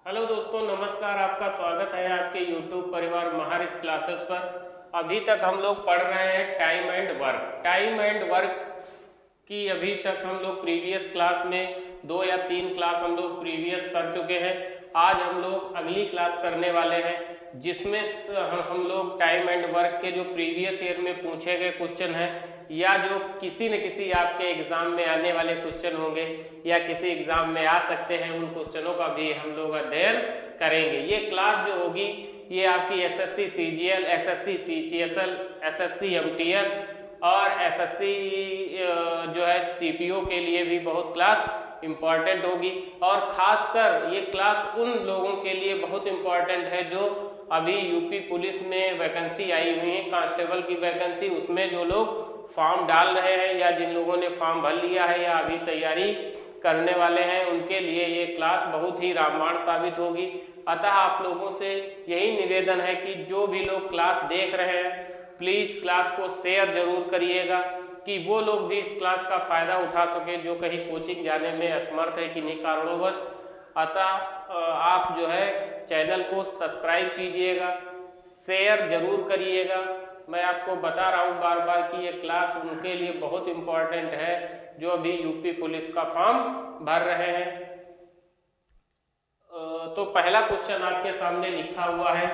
Hello दोस्तों, नमस्कार। आपका स्वागत है आपके YouTube परिवार महारिस क्लासेस पर। अभी तक हम लोग पढ़ रहे हैं time and work. Time and work की अभी तक हम लोग प्रीवियस क्लास में 2 या 3 क्लास हम लोग प्रीवियस कर चुके हैं। आज हम लोग अगली क्लास करने वाले हैं जिसमें हम लोग टाइम एंड वर्क के जो प्रीवियस ईयर में पूछे गए क्वेश्चन हैं या जो किसी न किसी आपके एग्जाम में आने वाले क्वेश्चन होंगे या किसी एग्जाम में आ सकते हैं, उन क्वेश्चनों का भी हम लोग अध्ययन करेंगे। ये क्लास जो होगी ये आपकी SSC CGL, SSC CGSL, SSC MTS और एसएससी जो है सीपीओ के लिए भी बहुत क्लास इम्पॉर्टेंट होगी। और खासकर ये क्लास उन लोगों के लिए बहुत इम्पॉर्टेंट है जो अभी यूपी पुलिस में वैकेंसी आई हुई है, कांस्टेबल की वैकेंसी, उसमें जो लोग फॉर्म डाल रहे हैं या जिन लोगों ने फॉर्म भर लिया है या अभी तैयारी करने वाले हैं, उनके लिए ये क्लास बहुत ही रामबाण साबित होगी। अतः आप लोगों से यही निवेदन है कि जो भी लोग क्लास देख रहे हैं प्लीज़ क्लास को शेयर जरूर करिएगा कि वो लोग भी इस क्लास का फ़ायदा उठा सके जो कहीं कोचिंग जाने में असमर्थ है किन्हीं कारणोंवश। अतः आप जो है चैनल को सब्सक्राइब कीजिएगा, शेयर जरूर करिएगा। मैं आपको बता रहा हूँ बार बार कि ये क्लास उनके लिए बहुत इम्पॉर्टेंट है जो अभी यूपी पुलिस का फॉर्म भर रहे हैं। तो पहला क्वेश्चन आपके सामने लिखा हुआ है,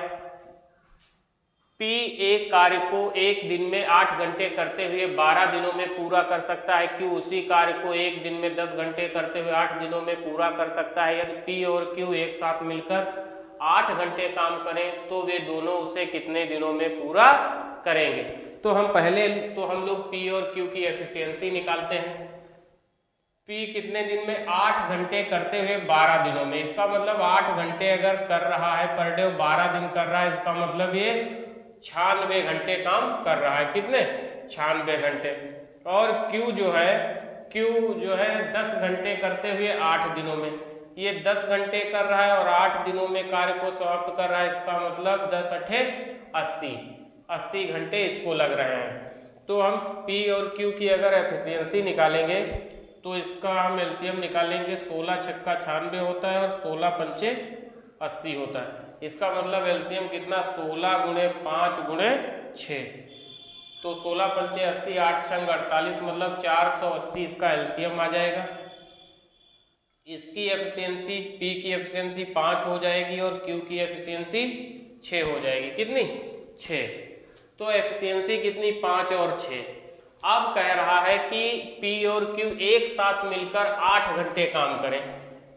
पी एक कार्य को एक दिन में 8 घंटे करते हुए 12 दिनों में पूरा कर सकता है, क्यू उसी कार्य को एक दिन में 10 घंटे करते हुए 8 दिनों में पूरा कर सकता है। यदि पी और क्यू एक साथ मिलकर 8 घंटे काम करें तो वे दोनों उसे कितने दिनों में पूरा करेंगे। तो हम लोग पी और क्यू की एफिशिएंसी निकालते हैं। पी कितने दिन में 8 घंटे करते हुए 12 दिनों में, इसका मतलब 8 घंटे अगर कर रहा है पर डे, 12 दिन कर रहा है, इसका मतलब ये 96 घंटे काम कर रहा है। कितने? 96 घंटे। और Q जो है 10 घंटे करते हुए 8 दिनों में, ये 10 घंटे कर रहा है और 8 दिनों में कार्य को समाप्त कर रहा है, इसका मतलब 10 अठे 80 घंटे इसको लग रहे हैं। तो हम P और Q की अगर एफिशिएंसी निकालेंगे तो इसका हम एलसीएम निकालेंगे। 16 छक्का 96 होता है और 16 पंचे 80 होता है। इसका मतलब एलसीएम कितना? 16 गुणे 5 गुणे 6, तो 16 पंचे 80, 8 छंग 48, मतलब 480 इसका एलसीएम आ जाएगा। इसकी एफिशिएंसी, पी की एफिशिएंसी 5 हो जाएगी और क्यू की एफिशिएंसी 6 हो जाएगी। कितनी? 6। तो एफिशिएंसी कितनी? 5 और 6। अब कह रहा है कि P और Q एक साथ मिलकर 8 घंटे काम करें।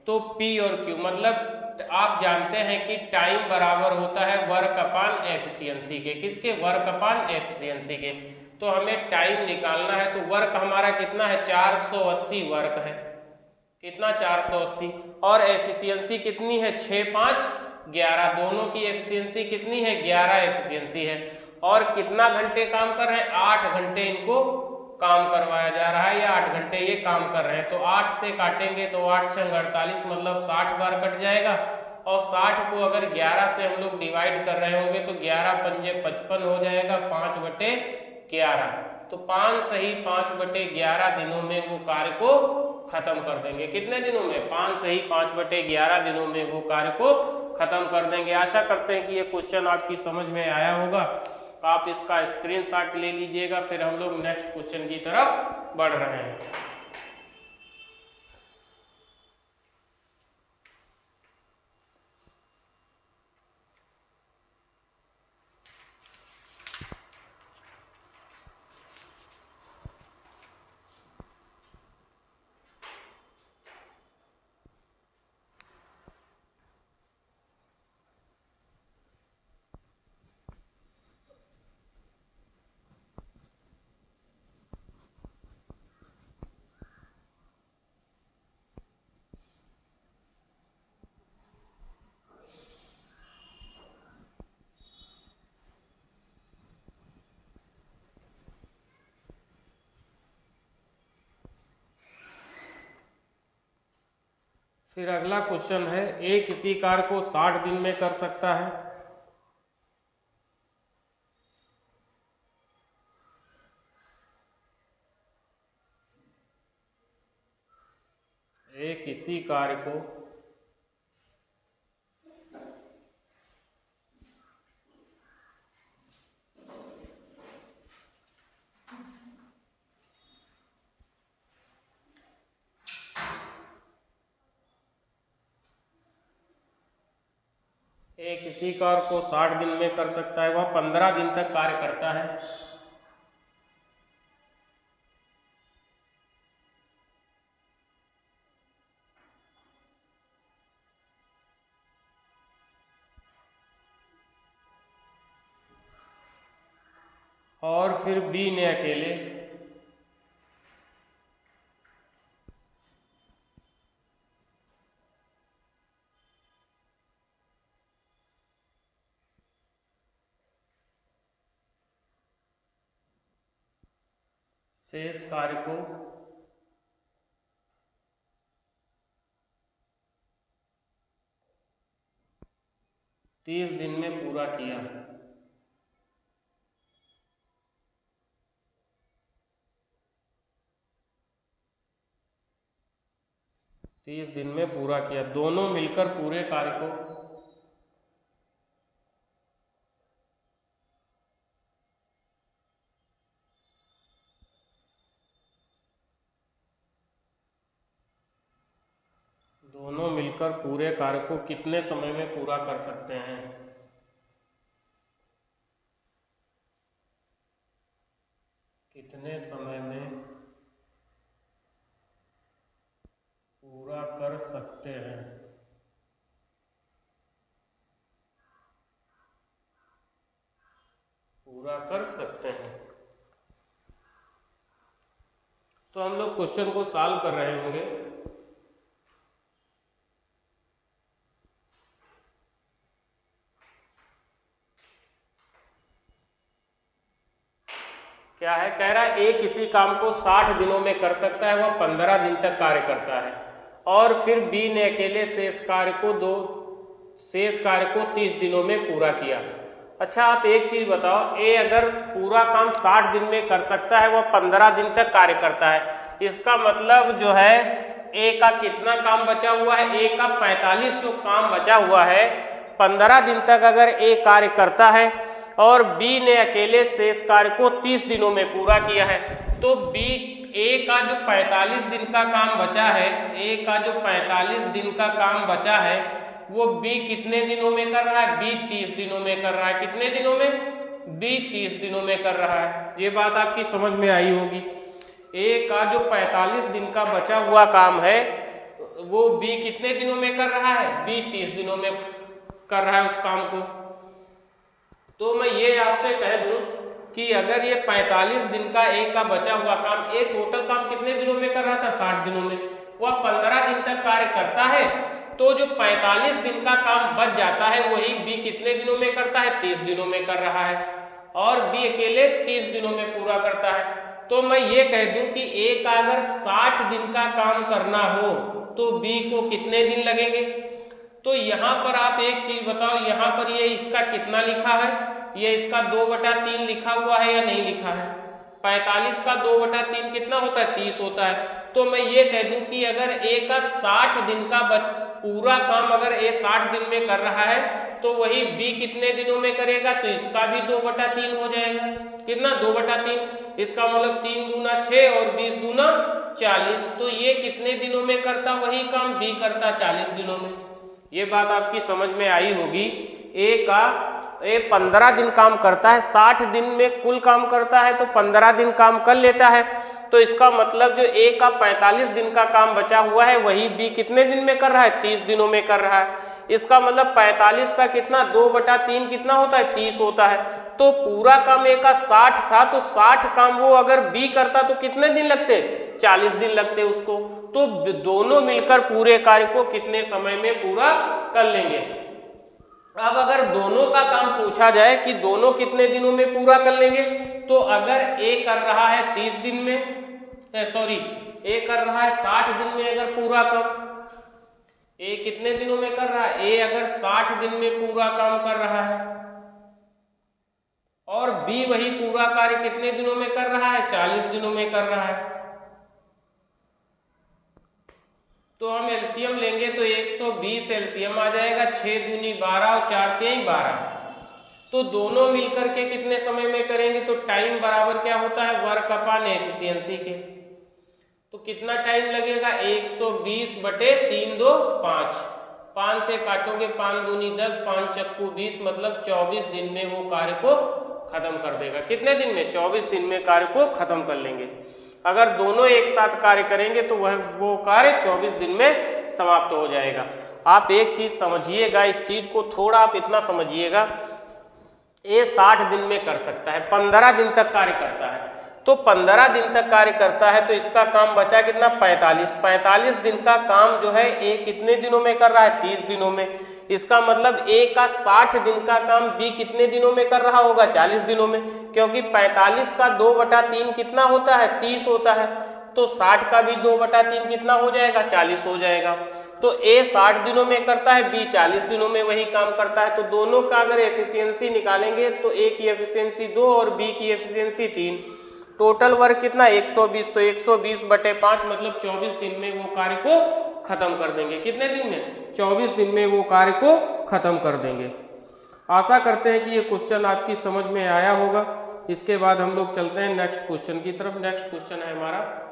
तो P और Q मतलब आप जानते हैं कि टाइम बराबर होता है वर्क अपान एफिशिएंसी के। किसके? वर्क अपान एफिशिएंसी के। तो हमें टाइम निकालना है, तो वर्क हमारा कितना है? 480 वर्क है। कितना? 480। और एफिशिएंसी कितनी है? 6 5 11, दोनों की एफिशिएंसी कितनी है? 11 एफिशिएंसी है। और कितना घंटे काम कर रहे हैं? 8 घंटे इनको काम करवाया जा रहा है या 8 घंटे ये काम कर रहे हैं। तो 8 से काटेंगे तो 8 छंग 48, मतलब 60 बार कट जाएगा। और 60 को अगर 11 से हम लोग डिवाइड कर रहे होंगे तो 11 पंजे 55 हो जाएगा, 5 बटे 11। तो 5 सही 5 बटे 11 दिनों में वो कार्य को खत्म कर देंगे। कितने दिनों में? 5 सही 5 बटे 11 दिनों में वो कार्य को खत्म कर देंगे। आशा करते हैं कि ये क्वेश्चन आपकी समझ में आया होगा। आप इसका स्क्रीनशॉट ले लीजिएगा। फिर हम लोग नेक्स्ट क्वेश्चन की तरफ बढ़ रहे हैं। फिर अगला क्वेश्चन है, ए किसी कार्य को 60 दिन में कर सकता है। ए किसी कार्य को ए किसी कार्य को 60 दिन में कर सकता है, वह 15 दिन तक कार्य करता है। और फिर बी ने अकेले शेष कार्य को 30 दिन में पूरा किया। दोनों मिलकर पूरे कार्य को कितने समय में पूरा कर सकते हैं? कितने समय में पूरा कर सकते हैं? तो हम लोग क्वेश्चन को सॉल्व कर रहे होंगे। क्या है, कह रहा है ए किसी काम को 60 दिनों में कर सकता है, वह 15 दिन तक कार्य करता है। और फिर बी ने अकेले शेष कार्य को 30 दिनों में पूरा किया। अच्छा, आप एक चीज बताओ, ए अगर पूरा काम 60 दिन में कर सकता है, वह 15 दिन तक कार्य करता है, इसका मतलब जो है ए का कितना काम बचा हुआ है? ए का 45 जो काम बचा हुआ है, 15 दिन तक अगर ए कार्य करता है और बी ने अकेले शेष कार्य को 30 दिनों में पूरा किया है, तो बी ए का जो 45 दिन का काम बचा है, ए का जो 45 दिन का काम बचा है, वो बी कितने दिनों में कर रहा है? बी 30 दिनों में कर रहा है। कितने दिनों में? बी 30 दिनों में कर रहा है। ये बात आपकी समझ में आई होगी। ए का जो 45 दिन का बचा हुआ काम है, वो बी कितने दिनों में कर रहा है? बी 30 दिनों में कर रहा है उस काम को। तो मैं ये आपसे कह दूं कि अगर ये 45 दिन का ए का बचा हुआ काम, ए टोटल काम कितने दिनों में कर रहा था? 60 दिनों में। वह 15 दिन तक कार्य करता है, तो जो 45 दिन का काम बच जाता है, वही बी कितने दिनों में करता है? 30 दिनों में कर रहा है। और बी अकेले 30 दिनों में पूरा करता है। तो मैं ये कह दूं कि ए का अगर 60 दिन का काम करना हो, तो बी को कितने दिन लगेंगे? तो यहाँ पर आप एक चीज बताओ, यहाँ पर ये इसका कितना लिखा है? ये इसका 2/3 लिखा हुआ है या नहीं लिखा है? 45 का 2/3 कितना होता है? 30 होता है। तो मैं ये कह दूं कि अगर ए का 60 दिन का पूरा काम अगर ए 60 दिन में कर रहा है, तो वही बी कितने दिनों में करेगा? तो इसका भी 2/3 हो जाएगा। कितना? 2/3। इसका मतलब 3 दूना 6 और 20 दूना 40। तो ये कितने दिनों में करता? वही काम बी करता 40 दिनों में। ये बात आपकी समझ में आई होगी। ए 15 दिन काम करता है, 60 दिन में कुल काम करता है, तो 15 दिन काम कर लेता है। तो इसका मतलब जो ए का 45 दिन का काम बचा हुआ है, वही बी कितने दिन में कर रहा है? 30 दिनों में कर रहा है। इसका मतलब 45 का कितना? 2/3 कितना होता है? 30 होता है। तो पूरा काम ए का 60 था, तो 60 काम वो अगर बी करता तो कितने दिन लगते? 40 दिन लगते उसको। तो दोनों मिलकर पूरे कार्य को कितने समय में पूरा कर लेंगे? अब अगर दोनों का काम पूछा जाए कि दोनों कितने दिनों में पूरा कर लेंगे, तो अगर ए कर रहा है 30 दिन में, ए कर रहा है 60 दिन में अगर पूरा काम, ए कितने दिनों में कर रहा है? ए अगर 60 दिन में पूरा काम कर रहा है, और बी वही पूरा कार्य कितने दिनों में कर रहा है? 40 दिनों में कर रहा है। तो हम एलसीएम लेंगे तो 120 एलसीएम आ जाएगा। 6 दूनी 12 और 4 के 12। तो दोनों मिलकर के कितने समय में करेंगे? तो टाइम बराबर क्या होता है? वर्क अपॉन एफिशिएंसी के। तो कितना टाइम लगेगा? 120/3 2 5। 5 से काटोगे 5 दूनी 10, 5 चक्कू 20, मतलब 24 दिन में वो कार्य को खत्म कर देगा। कितने दिन में? 24 दिन में कार्य को खत्म कर लेंगे। अगर दोनों एक साथ कार्य करेंगे तो वो कार्य 24 दिन में समाप्त हो जाएगा। आप एक चीज समझिएगा, इस चीज को थोड़ा आप इतना समझिएगा, ये 60 दिन में कर सकता है, 15 दिन तक कार्य करता है, तो 15 दिन तक कार्य करता है तो इसका काम बचा कितना? 45 दिन का काम जो है ए कितने दिनों में कर रहा है? 30 दिनों में। इसका मतलब ए का 60 दिन का काम बी कितने दिनों में कर रहा होगा? 40 दिनों में, क्योंकि 45 का 2/3 कितना होता है? 30 होता है, तो 60 का भी 2/3 कितना हो जाएगा? 40 हो जाएगा। तो ए 60 दिनों में करता है, बी 40 दिनों में वही काम करता है, तो दोनों का अगर एफिशिएंसी निकालेंगे तो ए की एफिशिएंसी 2 और बी की एफिशिएंसी 3, टोटल वर्क कितना? 120, तो 120/5 मतलब 24 दिन में वो कार्य को खत्म कर देंगे। कितने दिन में? 24 दिन में वो कार्य को खत्म कर देंगे। आशा करते हैं कि ये क्वेश्चन आपकी समझ में आया होगा। इसके बाद हम लोग चलते हैं नेक्स्ट क्वेश्चन की तरफ। नेक्स्ट क्वेश्चन है हमारा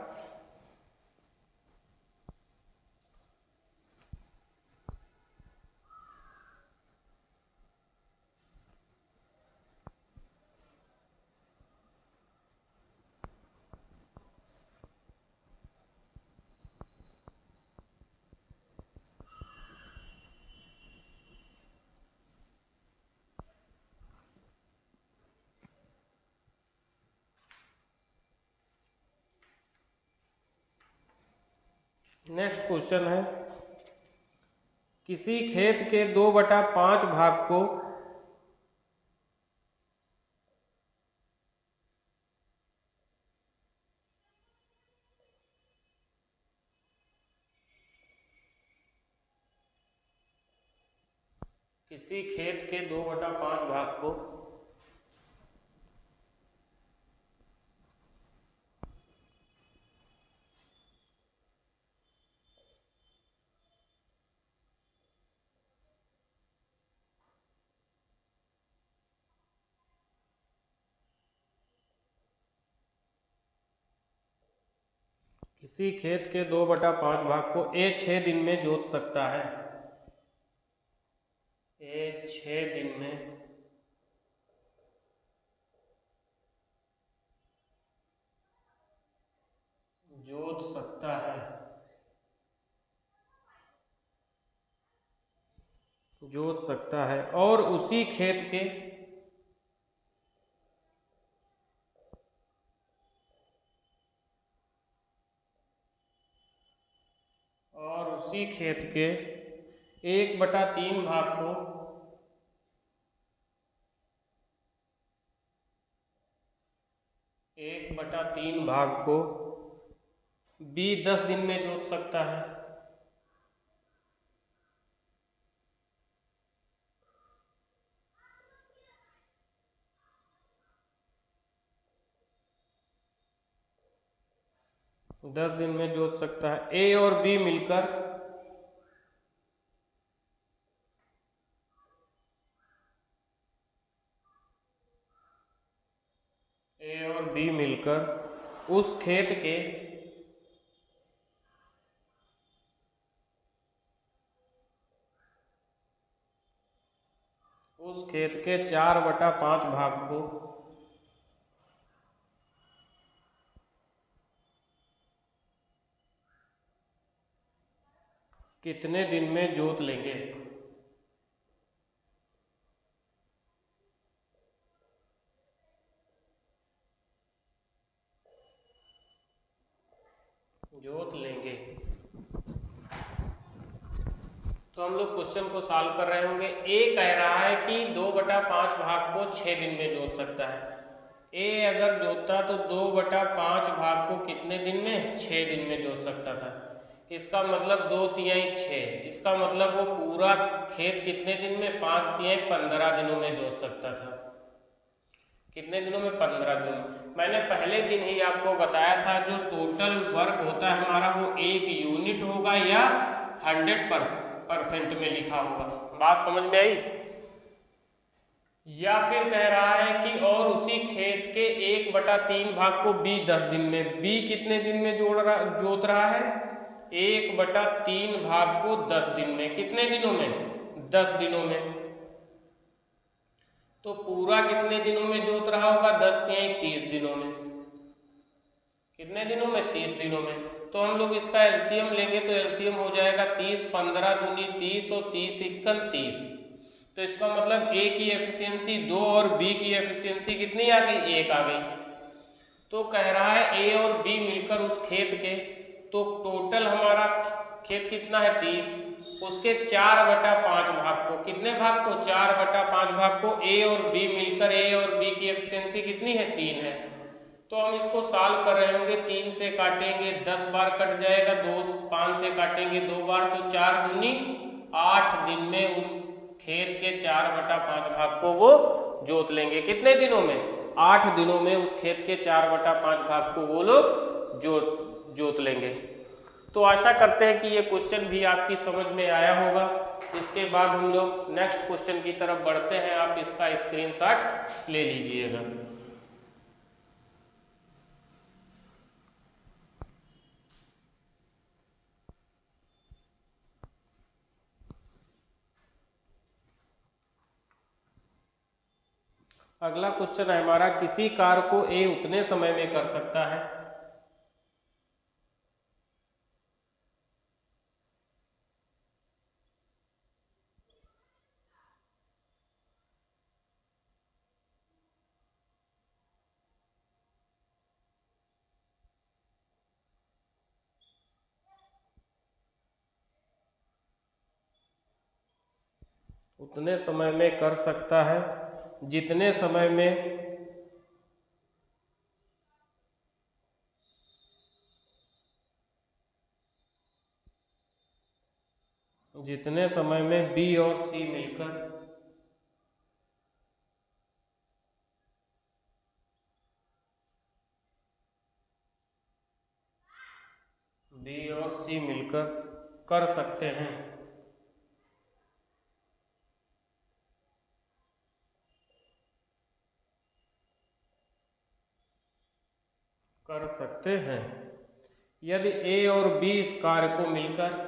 नेक्स्ट क्वेश्चन है, किसी खेत के 2/5 भाग को किसी खेत के 2/5 भाग को किसी खेत के 2/5 भाग को ए 6 दिन में जोत सकता है। ए 6 दिन में जोत सकता है। जोत सकता है और उसी खेत के खेत के 1/3 भाग को बी 10 दिन में जोत सकता है। दस दिन में जोत सकता है। ए और बी मिलकर उस खेत के 4/5 भाग को कितने दिन में जोत लेंगे। तो हम लोग क्वेश्चन को सॉल्व कर रहे होंगे। ए कह रहा है कि 2/5 भाग को 6 दिन में जोत सकता है। ए अगर जोतता तो 2/5 भाग को कितने दिन में? 6 दिन में जोत सकता था। इसका मतलब 2/3 6, इसका मतलब वो पूरा खेत कितने दिन में? 5/3 15 दिनों में जोत सकता था। कितने दिनों में? 15 दिनों में। मैंने पहले दिन ही आपको बताया था जो टोटल वर्क होता है हमारा वो 1 यूनिट होगा या 100% में लिखा होगा। बात समझ में आई? या फिर कह रहा है कि और उसी खेत के 1/3 भाग को बी 10 दिन में। बी कितने दिन में जोत रहा है? 1/3 भाग को 10 दिन में। कितने दिनों में? 10 दिनों में। तो पूरा कितने दिनों में जोत रहा होगा? 10 तिहाई 30 दिनों में। कितने दिनों में? 30 दिनों में। तो हम लोग इसका एलसीएम लेंगे तो एलसीएम हो जाएगा 30, 15 दूनी 30 और 30 इक्कन 30। तो इसका मतलब ए की एफिशिएंसी 2 और बी की एफिशिएंसी कितनी आ गई? 1 आ गई। तो कह रहा है ए और बी मिलकर उस खेत के, तो टोटल हमारा खेत कितना है? 30, उसके 4/5 भाग को, कितने भाग को? 4/5 भाग को ए और बी मिलकर, ए और बी की एफिशिएंसी कितनी है? 3 है। तो हम इसको सॉल्व कर रहे होंगे, 3 से काटेंगे 10 बार कट जाएगा, 2 5 से काटेंगे 2 बार, तो 4 दूनी 8 दिन में उस खेत के 4/5 भाग को वो जोत लेंगे। कितने दिनों में? 8 दिनों में उस खेत के 4/5 भाग को वो लोग जोत लेंगे। तो आशा करते हैं कि ये क्वेश्चन भी आपकी समझ में आया होगा। इसके बाद हम लोग नेक्स्ट क्वेश्चन की तरफ बढ़ते हैं। आप इसका स्क्रीनशॉट ले लीजिएगा। अगला क्वेश्चन है हमारा, किसी कार्य को ए उतने समय में कर सकता है। उतने समय में कर सकता है जितने समय में बी और सी मिलकर कर सकते हैं। यदि ए और बी इस कार्य को मिलकर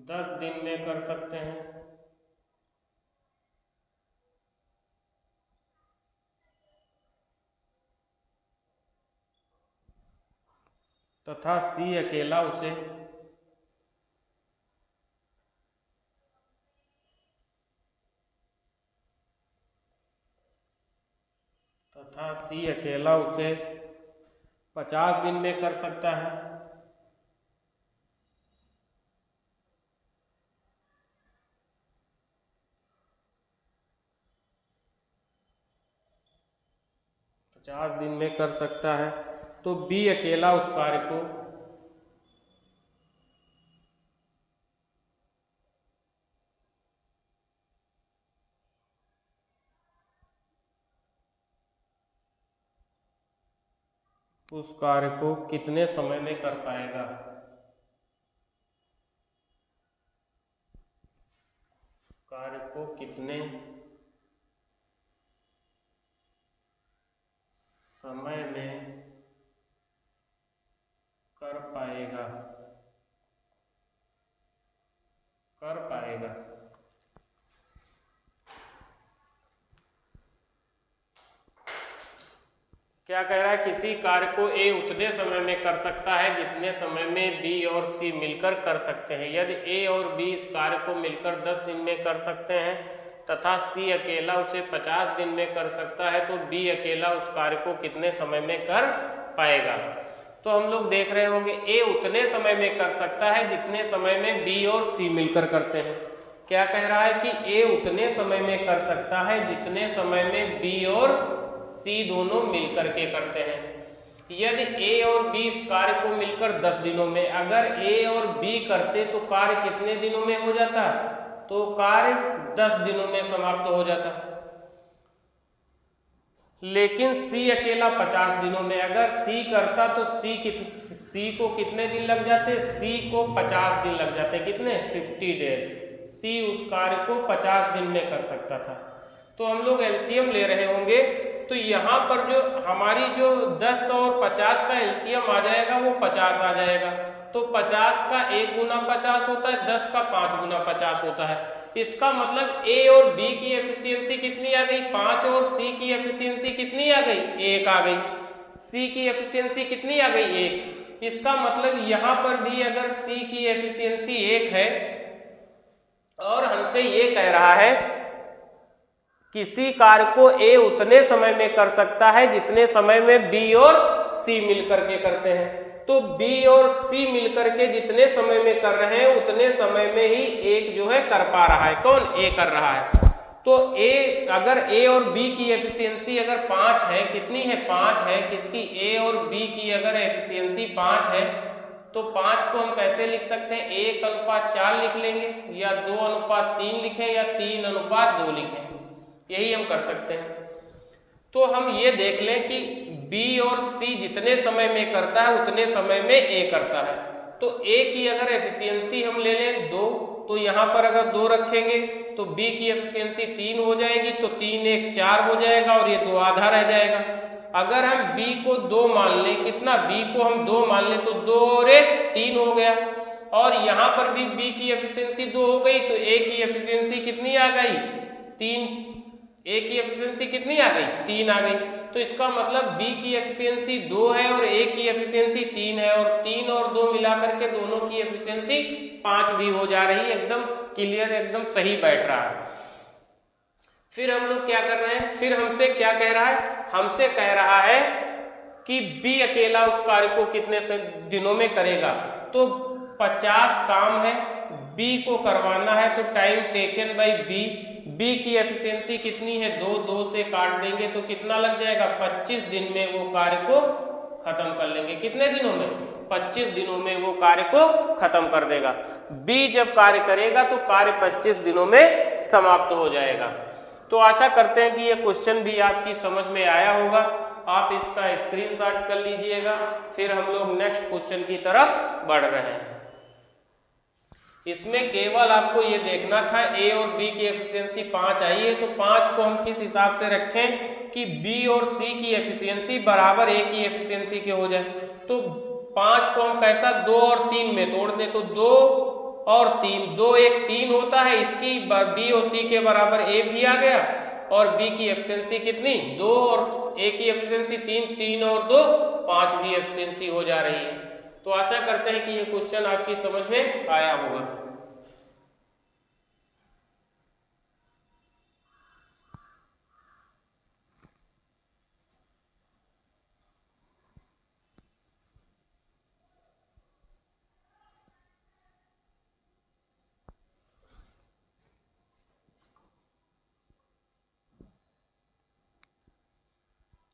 दस दिन में कर सकते हैं तथा सी अकेला उसे तथा सी अकेला उसे 50 दिन में कर सकता है। तो बी अकेला उस कार्य को कितने समय में कर पाएगा। कार्य को कितने समय में कर पाएगा। क्या कह रहा है? किसी कार्य को ए उतने समय में कर सकता है जितने समय में बी और सी मिलकर कर सकते हैं। यदि ए और बी इस कार्य को मिलकर 10 दिन में कर सकते हैं तथा सी अकेला उसे 50 दिन में कर सकता है, तो बी अकेला उस कार्य को कितने समय में कर पाएगा। तो हम लोग देख रहे होंगे ए उतने समय में कर सकता है जितने समय में बी और सी मिलकर करते हैं। क्या कह रहा है कि ए उतने समय में कर सकता है जितने समय में बी और सी दोनों मिलकर के करते हैं। यदि ए और बी इस कार्य को मिलकर 10 दिनों में, अगर ए और बी करते तो कार्य कितने दिनों में हो जाता? तो कार्य 10 दिनों में समाप्त हो जाता। लेकिन सी अकेला 50 दिनों में। अगर सी करता तो सी को कितने दिन लग जाते? सी को 50 दिन लग जाते। कितने? 50 डेज। सी उस कार्य को 50 दिन में कर सकता था। तो हम लोग एलसीएम ले रहे होंगे, तो यहाँ पर जो हमारी जो 10 और 50 का एलसीएम आ जाएगा वो 50 आ जाएगा। तो 50 का 1 गुना 50 होता है, 10 का 5 गुना 50 होता है। इसका मतलब ए और बी की एफिशिएंसी कितनी आ गई? 5 और सी की एफिशिएंसी कितनी आ गई? 1 आ गई। सी की एफिशिएंसी कितनी आ गई? 1। इसका मतलब यहाँ पर भी अगर सी की एफिशिएंसी 1 है और हमसे ये कह रहा है किसी कार्य को ए उतने समय में कर सकता है जितने समय में बी और सी मिलकर के करते हैं। तो बी और सी मिलकर के जितने समय में कर रहे हैं उतने समय में ही एक जो है कर पा रहा है। कौन? ए कर रहा है। तो ए, अगर ए और बी की एफिशिएंसी अगर 5 है, कितनी है? 5 है। किसकी? ए और बी की अगर एफिशिएंसी 5 है तो 5 को हम कैसे लिख सकते हैं? 1:4 लिख लेंगे, या 2:3 लिखें, या 3:2 लिखें। यही हम कर सकते हैं। तो हम ये देख लें कि B और C जितने समय में करता है उतने समय में A करता है। तो A की अगर एफिशिएंसी हम ले लें 2, तो यहाँ पर अगर 2 रखेंगे तो B की एफिशिएंसी 3 हो जाएगी, तो 3 1 4 हो जाएगा और ये 2 आधा रह जाएगा। अगर हम B को 2 मान लें, कितना? B को हम 2 मान लें तो 2 और 1 3 हो गया, और यहाँ पर भी B की एफिशिएंसी 2 हो गई, तो A की एफिशिएंसी कितनी आ गई? 3। ए की एफिशिएंसी कितनी आ गई? 3 आ गई। तो इसका मतलब बी की एफिशिएंसी 2 है और ए की एफिशिएंसी 3 है, और 3 और 2 मिलाकर के दोनों की एफिशिएंसी 5 भी हो जा रही है। एकदम क्लियर, एकदम सही बैठ रहा है। फिर हम लोग क्या कर रहे हैं? फिर हमसे क्या कह रहा है? हमसे कह रहा है कि बी अकेला उस कार्य को कितने दिनों में करेगा। तो 50 काम है, बी को करवाना है, तो time taken by B. B की एफिशिएंसी कितनी है? 2, 2 से काट देंगे तो कितना लग जाएगा? 25 दिन में वो कार्य को खत्म कर लेंगे। कितने दिनों में? 25 दिनों में वो कार्य को खत्म कर देगा। बी जब कार्य करेगा तो कार्य 25 दिनों में समाप्त हो जाएगा। तो आशा करते हैं कि ये क्वेश्चन भी आपकी समझ में आया होगा। आप इसका स्क्रीनशॉट कर लीजिएगा। फिर हम लोग नेक्स्ट क्वेश्चन की तरफ बढ़ रहे हैं। इसमें केवल आपको ये देखना था ए और बी की एफिशिएंसी 5 आई है, तो 5 को हम किस हिसाब से रखें कि बी और सी की एफिशिएंसी बराबर ए की एफिशिएंसी के हो जाए। तो 5 को हम कैसा? 2 और 3 में तोड़ दें, तो 2 और 3, 2 1 3 होता है, इसकी बी और सी के बराबर ए भी आ गया, और बी की एफिशिएंसी कितनी? 2, और ए की एफिशिएंसी 3, 3 और 2 5 भी एफिशिएंसी हो जा रही है। तो आशा करते हैं कि ये क्वेश्चन आपकी समझ में आया होगा।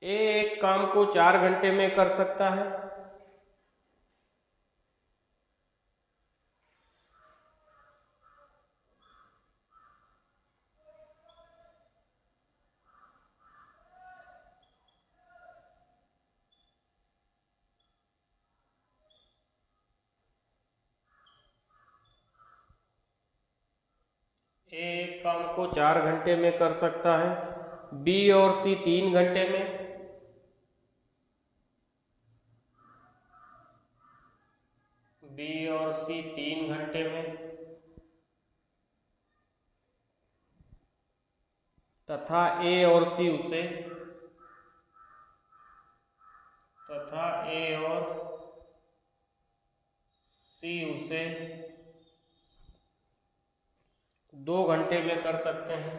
एक काम को 4 घंटे में कर सकता है, एक काम को 4 घंटे में कर सकता है, बी और सी 3 घंटे में, बी और सी 3 घंटे में, तथा ए और सी उसे, तथा ए और सी उसे 2 घंटे में कर सकते हैं।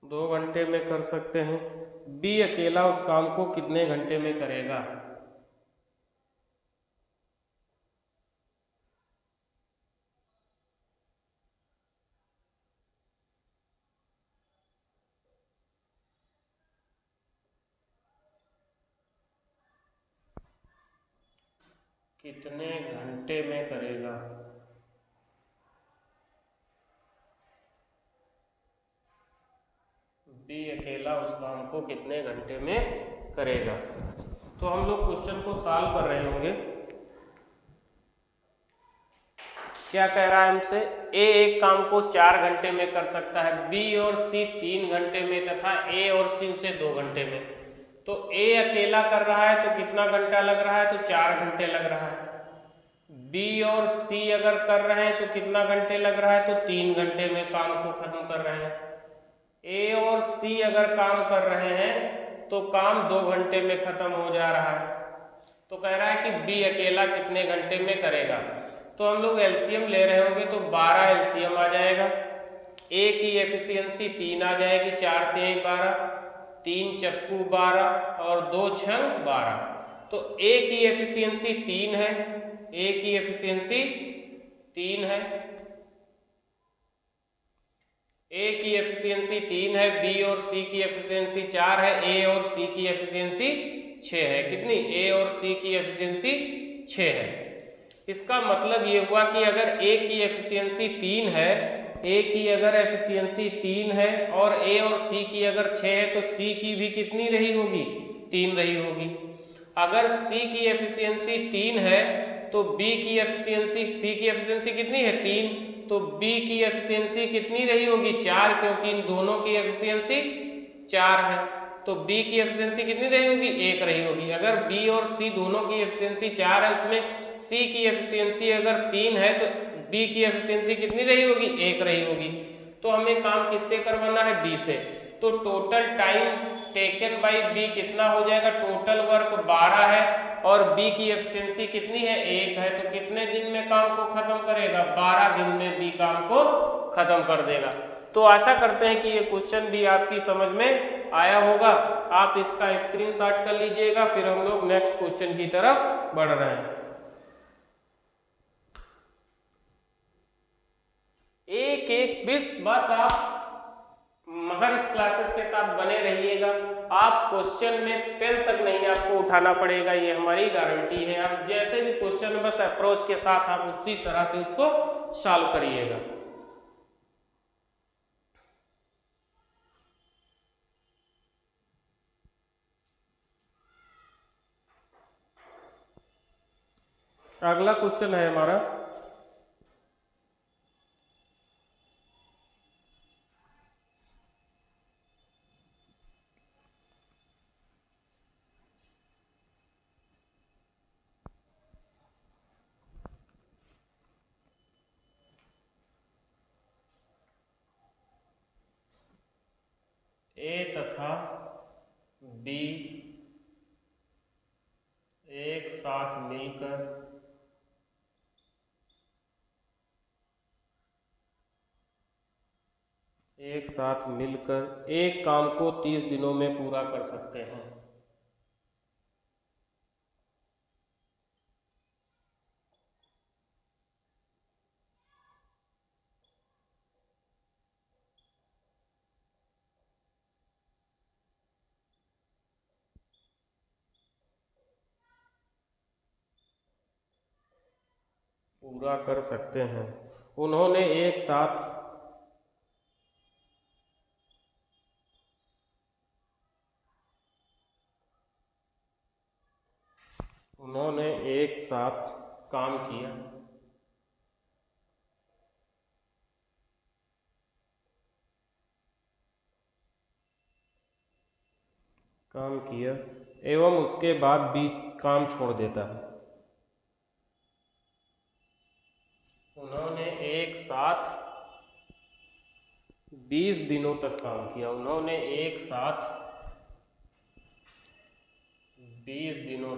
दो घंटे में कर सकते हैं। बी अकेला उस काम को कितने घंटे में करेगा? कितने घंटे में करेगा। बी अकेला उस काम को कितने घंटे में करेगा। तो हम लोग क्वेश्चन को सॉल्व कर रहे होंगे। क्या कह रहा है हमसे, ए एक काम को 4 घंटे में कर सकता है, बी और सी 3 घंटे में तथा ए और सी उसे 2 घंटे में। तो ए अकेला कर रहा है तो कितना घंटा लग रहा है, तो 4 घंटे लग रहा है। बी और सी अगर कर रहे हैं तो कितना घंटे लग रहा है, तो 3 घंटे में काम को खत्म कर रहे हैं। ए और सी अगर काम कर रहे हैं तो काम 2 घंटे में खत्म हो जा रहा है। तो कह रहा है कि बी अकेला कितने घंटे में करेगा। तो हम लोग एलसीएम ले रहे होंगे तो 12 एलसीएम आ जाएगा। ए की एफिशिएंसी 3 आ जाएगी, 4 3 12, 3 चक्कू 12 और 2 छंग 12। तो ए की एफिशिएंसी 3 है, ए की एफिशिएंसी 3 है, ए की एफिशिएंसी 3 है, बी और सी की एफिशिएंसी 4 है, ए और सी की एफिशिएंसी 6 है। कितनी, ए और सी की एफिशिएंसी 6 है। इसका मतलब ये हुआ कि अगर ए की एफिशिएंसी 3 है, ए की अगर एफिशिएंसी 3 है और ए और सी की अगर 6 है तो सी की भी कितनी रही होगी, 3 रही होगी। अगर सी की एफिशिएंसी 3 है तो बी की एफिशिएंसी, सी की एफिशिएंसी कितनी है 3, तो बी की एफिशिएंसी कितनी रही होगी 4, क्योंकि इन दोनों की एफिशिएंसी 4 है। तो बी की एफिशिएंसी कितनी रही होगी, 1 रही होगी। अगर बी और सी दोनों की एफिशिएंसी 4 है, उसमें सी की एफिशिएंसी अगर 3 है तो बी की एफिशिएंसी कितनी रही होगी, 1 रही होगी। तो हमें काम किससे करवाना है, बी से। तो total time taken by B कितना हो जाएगा, टोटल वर्क 12 है और बी की एफिशिएंसी कितनी है, 1 है। तो कितने दिन में काम को खत्म करेगा, 12 दिन में बी काम को खत्म कर देगा। तो आशा करते हैं कि ये क्वेश्चन भी आपकी समझ में आया होगा। आप इसका स्क्रीनशॉट कर लीजिएगा, फिर हम लोग नेक्स्ट क्वेश्चन की तरफ बढ़ रहे हैं। एक बस आप महर्ष क्लासेस के साथ बने रहिएगा। आप क्वेश्चन में पेन तक नहीं आपको उठाना पड़ेगा, ये हमारी गारंटी है। आप जैसे भी क्वेश्चन बस अप्रोच के साथ आप उसी तरह से उसको सॉल्व करिएगा। अगला क्वेश्चन है हमारा, ए तथा बी एक साथ मिलकर एक काम को 30 दिनों में पूरा कर सकते हैं। पूरा कर सकते हैं। उन्होंने एक साथ काम किया। एवं उसके बाद भी काम छोड़ देता है। उन्होंने एक साथ 20 दिनों तक काम किया। उन्होंने एक साथ 20 दिनों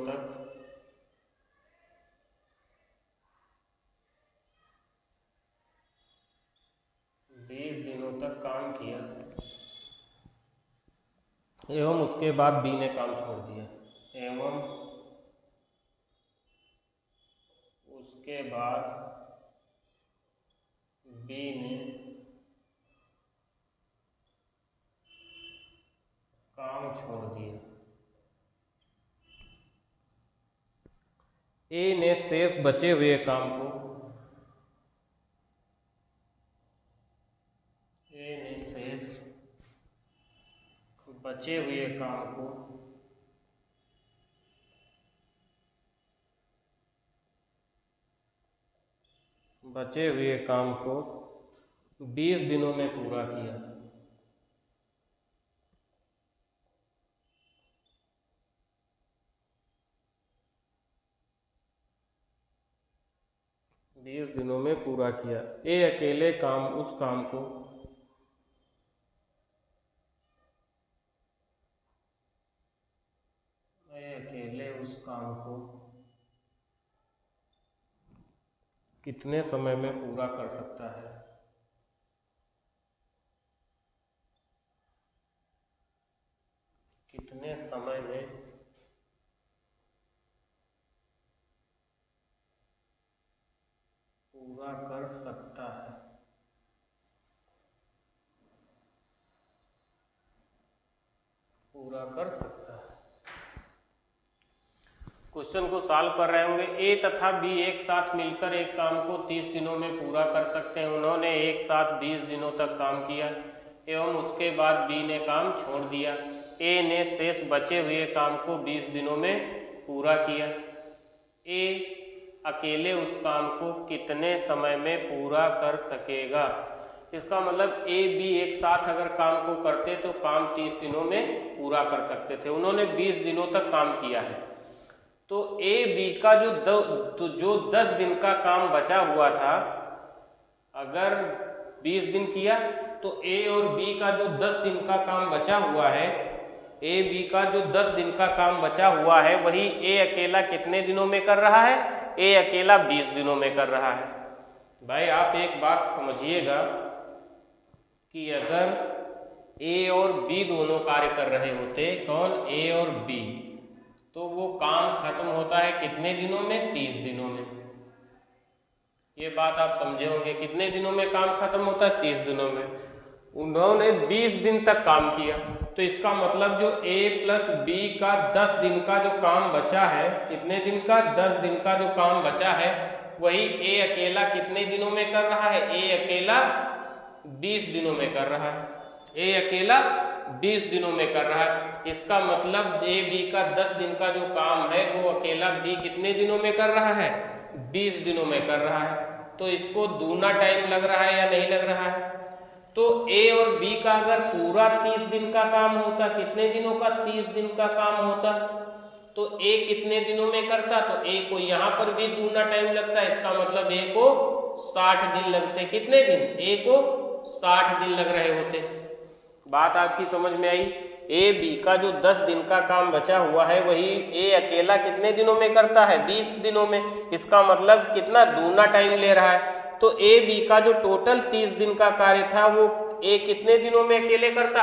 तक काम किया एवं उसके बाद बी ने काम छोड़ दिया। एवं उसके बाद बी ने काम छोड़ दिया। ए ने शेष बचे हुए काम को बचे हुए काम को 20 दिनों में पूरा किया। ए अकेले उस काम को कितने समय में पूरा कर सकता है? कितने समय में पूरा कर सकता है? क्वेश्चन को सॉल्व कर रहे होंगे। ए तथा बी एक साथ मिलकर एक काम को 30 दिनों में पूरा कर सकते हैं। उन्होंने एक साथ 20 दिनों तक काम किया एवं उसके बाद बी ने काम छोड़ दिया। ए ने शेष बचे हुए काम को 20 दिनों में पूरा किया। ए अकेले उस काम को कितने समय में पूरा कर सकेगा? इसका मतलब ए बी एक साथ अगर काम को करते तो काम 30 दिनों में पूरा कर सकते थे। उन्होंने 20 दिनों तक काम किया है, तो ए बी का जो 10 दिन का काम बचा हुआ था, अगर 20 दिन किया तो ए और बी का जो 10 दिन का काम बचा हुआ है, ए बी का जो 10 दिन का काम बचा हुआ है, वही ए अकेला कितने दिनों में कर रहा है? ए अकेला 20 दिनों में कर रहा है। भाई आप एक बात समझिएगा कि अगर ए और बी दोनों कार्य कर रहे होते, कौन? ए और बी, तो वो काम खत्म होता है कितने दिनों में? 30 दिनों में। ये बात आप समझे होंगे। कितने दिनों में काम खत्म होता है? 30 दिनों में। उन्होंने 20 दिन तक काम किया, तो इसका मतलब जो ए प्लस बी का 10 दिन का जो काम बचा है, कितने दिन का? 10 दिन का जो काम बचा है, वही ए अकेला कितने दिनों में कर रहा है? ए अकेला 20 दिनों में कर रहा है। ए अकेला 20 दिनों में कर रहा है। इसका मतलब ए बी का 10 दिन का जो काम है वो अकेला बी कितने दिनों में कर रहा है? 20 दिनों में कर रहा है। तो इसको दूना टाइम लग रहा है या नहीं लग रहा है? तो ए और बी का अगर पूरा 30 दिन का काम होता, कितने दिनों का? 30 दिन का काम होता, तो ए कितने दिनों में करता? तो ए को यहाँ पर भी दूना टाइम लगता है। इसका मतलब ए को 60 दिन लगते। कितने दिन? ए को 60 दिन लग रहे होते। बात आपकी समझ में आई? ए बी का जो 10 दिन का काम बचा हुआ है, वही ए अकेला कितने दिनों में करता है? 20 दिनों में। इसका मतलब कितना? दूना टाइम ले रहा है। तो ए बी का जो टोटल 30 दिन का कार्य था, वो ए कितने दिनों में अकेले करता?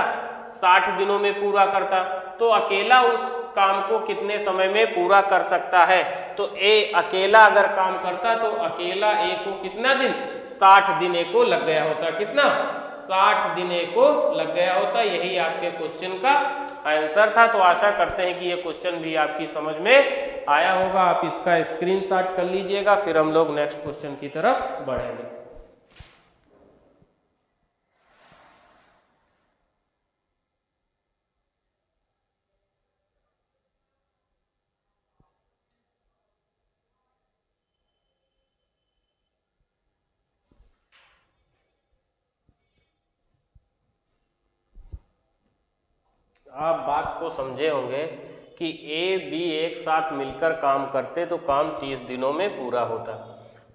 60 दिनों में पूरा करता। तो अकेला उस काम को कितने समय में पूरा कर सकता है? तो ए अकेला अगर काम करता तो अकेला ए को कितना दिन? 60 दिन ए को लग गया होता। कितना? 60 दिन ए को लग गया होता। यही आपके क्वेश्चन का आंसर था। तो आशा करते हैं कि ये क्वेश्चन भी आपकी समझ में आया होगा। आप इसका स्क्रीनशॉट कर लीजिएगा, फिर हम लोग नेक्स्ट क्वेश्चन की तरफ बढ़ेंगे। आप बात को समझे होंगे कि ए बी एक साथ मिलकर काम करते तो काम 30 दिनों में पूरा होता,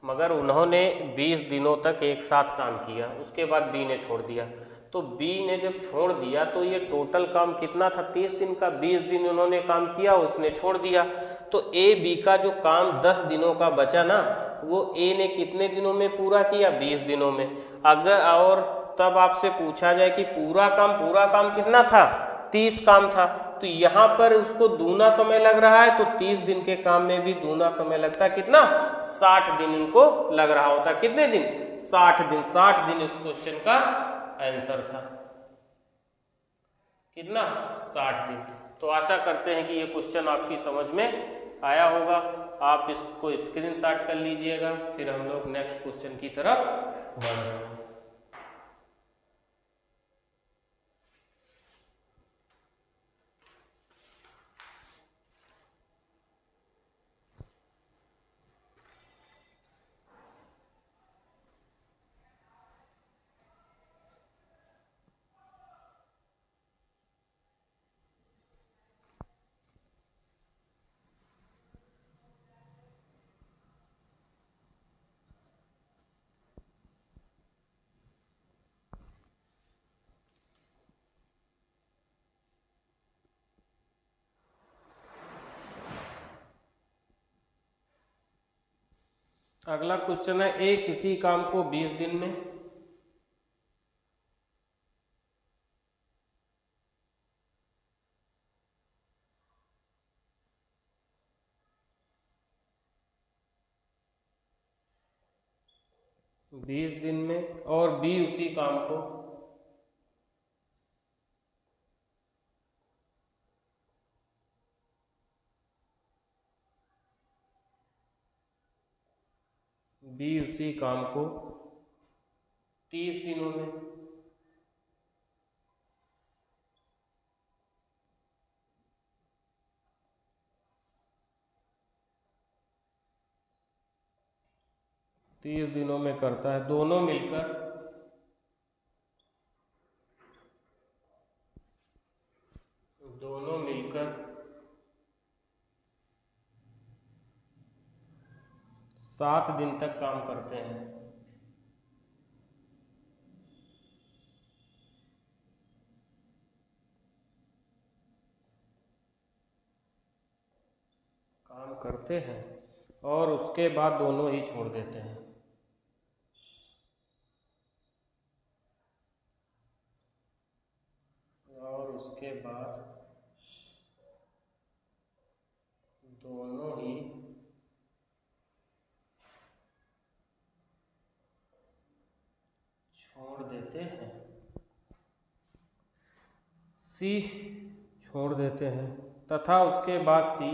मगर उन्होंने 20 दिनों तक एक साथ काम किया, उसके बाद बी ने छोड़ दिया। तो बी ने जब छोड़ दिया तो ये टोटल काम कितना था? 30 दिन का। 20 दिन उन्होंने काम किया, उसने छोड़ दिया। तो ए बी का जो काम 10 दिनों का बचा ना, वो ए ने कितने दिनों में पूरा किया? 20 दिनों में। अगर और तब आपसे पूछा जाए कि पूरा काम कितना था? 30 काम था, तो यहाँ पर उसको दूना समय लग रहा है, तो 30 दिन के काम में भी दूना समय लगता। कितना? 60 दिन इनको लग रहा होता। कितने दिन? 60 दिन। 60 दिन इस क्वेश्चन का आंसर था। कितना? 60 दिन। तो आशा करते हैं कि ये क्वेश्चन आपकी समझ में आया होगा। आप इसको स्क्रीनशॉट कर लीजिएगा। फिर हम लोग नेक्स्ट क्वेश्चन की तरफ बढ़ रहे हैं। अगला क्वेश्चन है, ए किसी काम को 20 दिन में 20 दिन में और बी उसी काम को 30 दिनों में करता है। दोनों मिलकर दोनों मिलकर 7 दिन तक काम करते हैं। और उसके बाद दोनों ही छोड़ देते हैं। और उसके बाद दोनों ही छोड़ देते हैं। सी छोड़ देते हैं तथा उसके बाद सी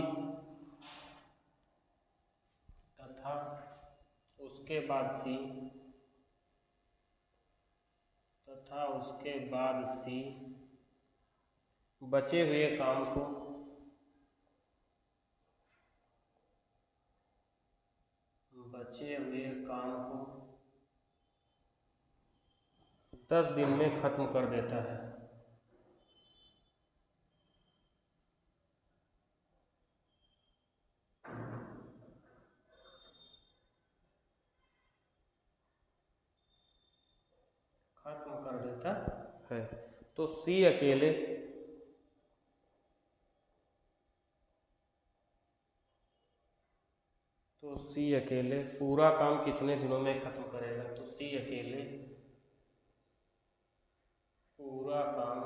बचे हुए काम को 10 दिन में खत्म कर देता है। तो सी अकेले पूरा काम कितने दिनों में खत्म करेगा? तो सी अकेले पूरा काम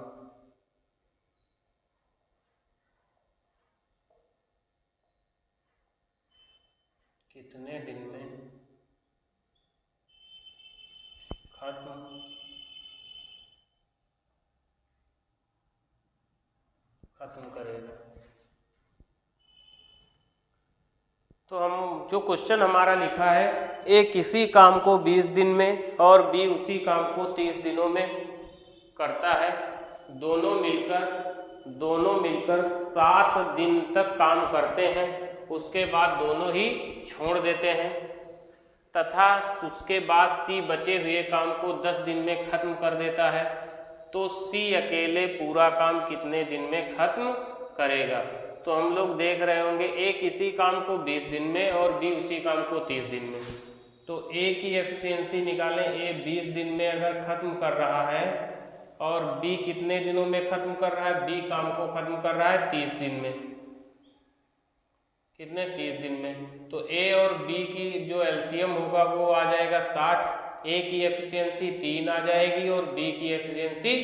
कितने दिन में खत्म करेगा। तो हम जो क्वेश्चन हमारा लिखा है, ए किसी काम को 20 दिन में और बी उसी काम को 30 दिनों में करता है। दोनों मिलकर 7 दिन तक काम करते हैं। उसके बाद दोनों ही छोड़ देते हैं तथा उसके बाद सी बचे हुए काम को 10 दिन में खत्म कर देता है। तो सी अकेले पूरा काम कितने दिन में खत्म करेगा? तो हम लोग देख रहे होंगे, ए किसी काम को 20 दिन में और बी उसी काम को 30 दिन में। तो ए की एफिशिएंसी निकालें। ए 20 दिन में अगर खत्म कर रहा है और बी कितने दिनों में खत्म कर रहा है? बी काम को खत्म कर रहा है 30 दिन में। कितने? 30 दिन में। तो ए और बी की जो एलसीएम होगा वो आ जाएगा 60। ए की एफिशिएंसी 3 आ जाएगी और बी की एफिशिएंसी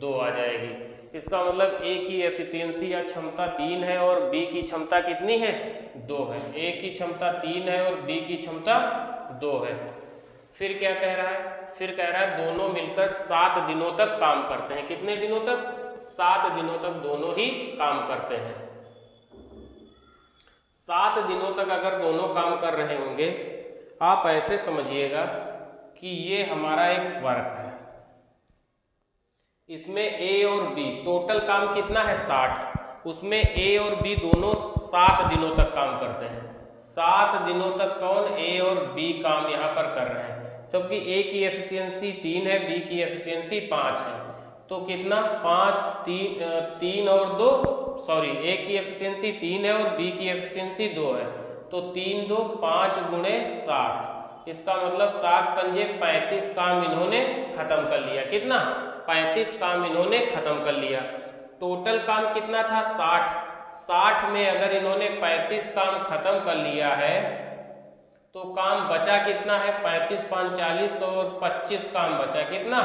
2 आ जाएगी। इसका मतलब ए की एफिशिएंसी या क्षमता 3 है और बी की क्षमता कितनी है? 2 है। ए की क्षमता 3 है और बी की क्षमता 2 है। फिर क्या कह रहा है? फिर कह रहा है दोनों मिलकर 7 दिनों तक काम करते हैं। कितने दिनों तक? 7 दिनों तक दोनों ही काम करते हैं। 7 दिनों तक अगर दोनों काम कर रहे होंगे, आप ऐसे समझिएगा कि ये हमारा एक वर्क है, इसमें ए और बी टोटल काम कितना है 60, उसमें ए और बी दोनों 7 दिनों तक काम करते हैं। 7 दिनों तक कौन ए और बी काम यहाँ पर कर रहे हैं, जबकि ए की एफिशिएंसी 3 है, बी की एफिशिएंसी 5 है, तो कितना 5 3 और 2 सॉरी ए की एफिशिएंसी 3 है और बी की एफिशिएंसी 2 है, तो 3 2 5 गुणे 7, इसका मतलब 7 पंजे 35 काम इन्होंने खत्म कर लिया। कितना 35 काम इन्होंने खत्म कर लिया। टोटल काम कितना था 60 में अगर इन्होंने 35 काम खत्म कर लिया है तो काम बचा कितना है 35 5 40 और 25 काम बचा, कितना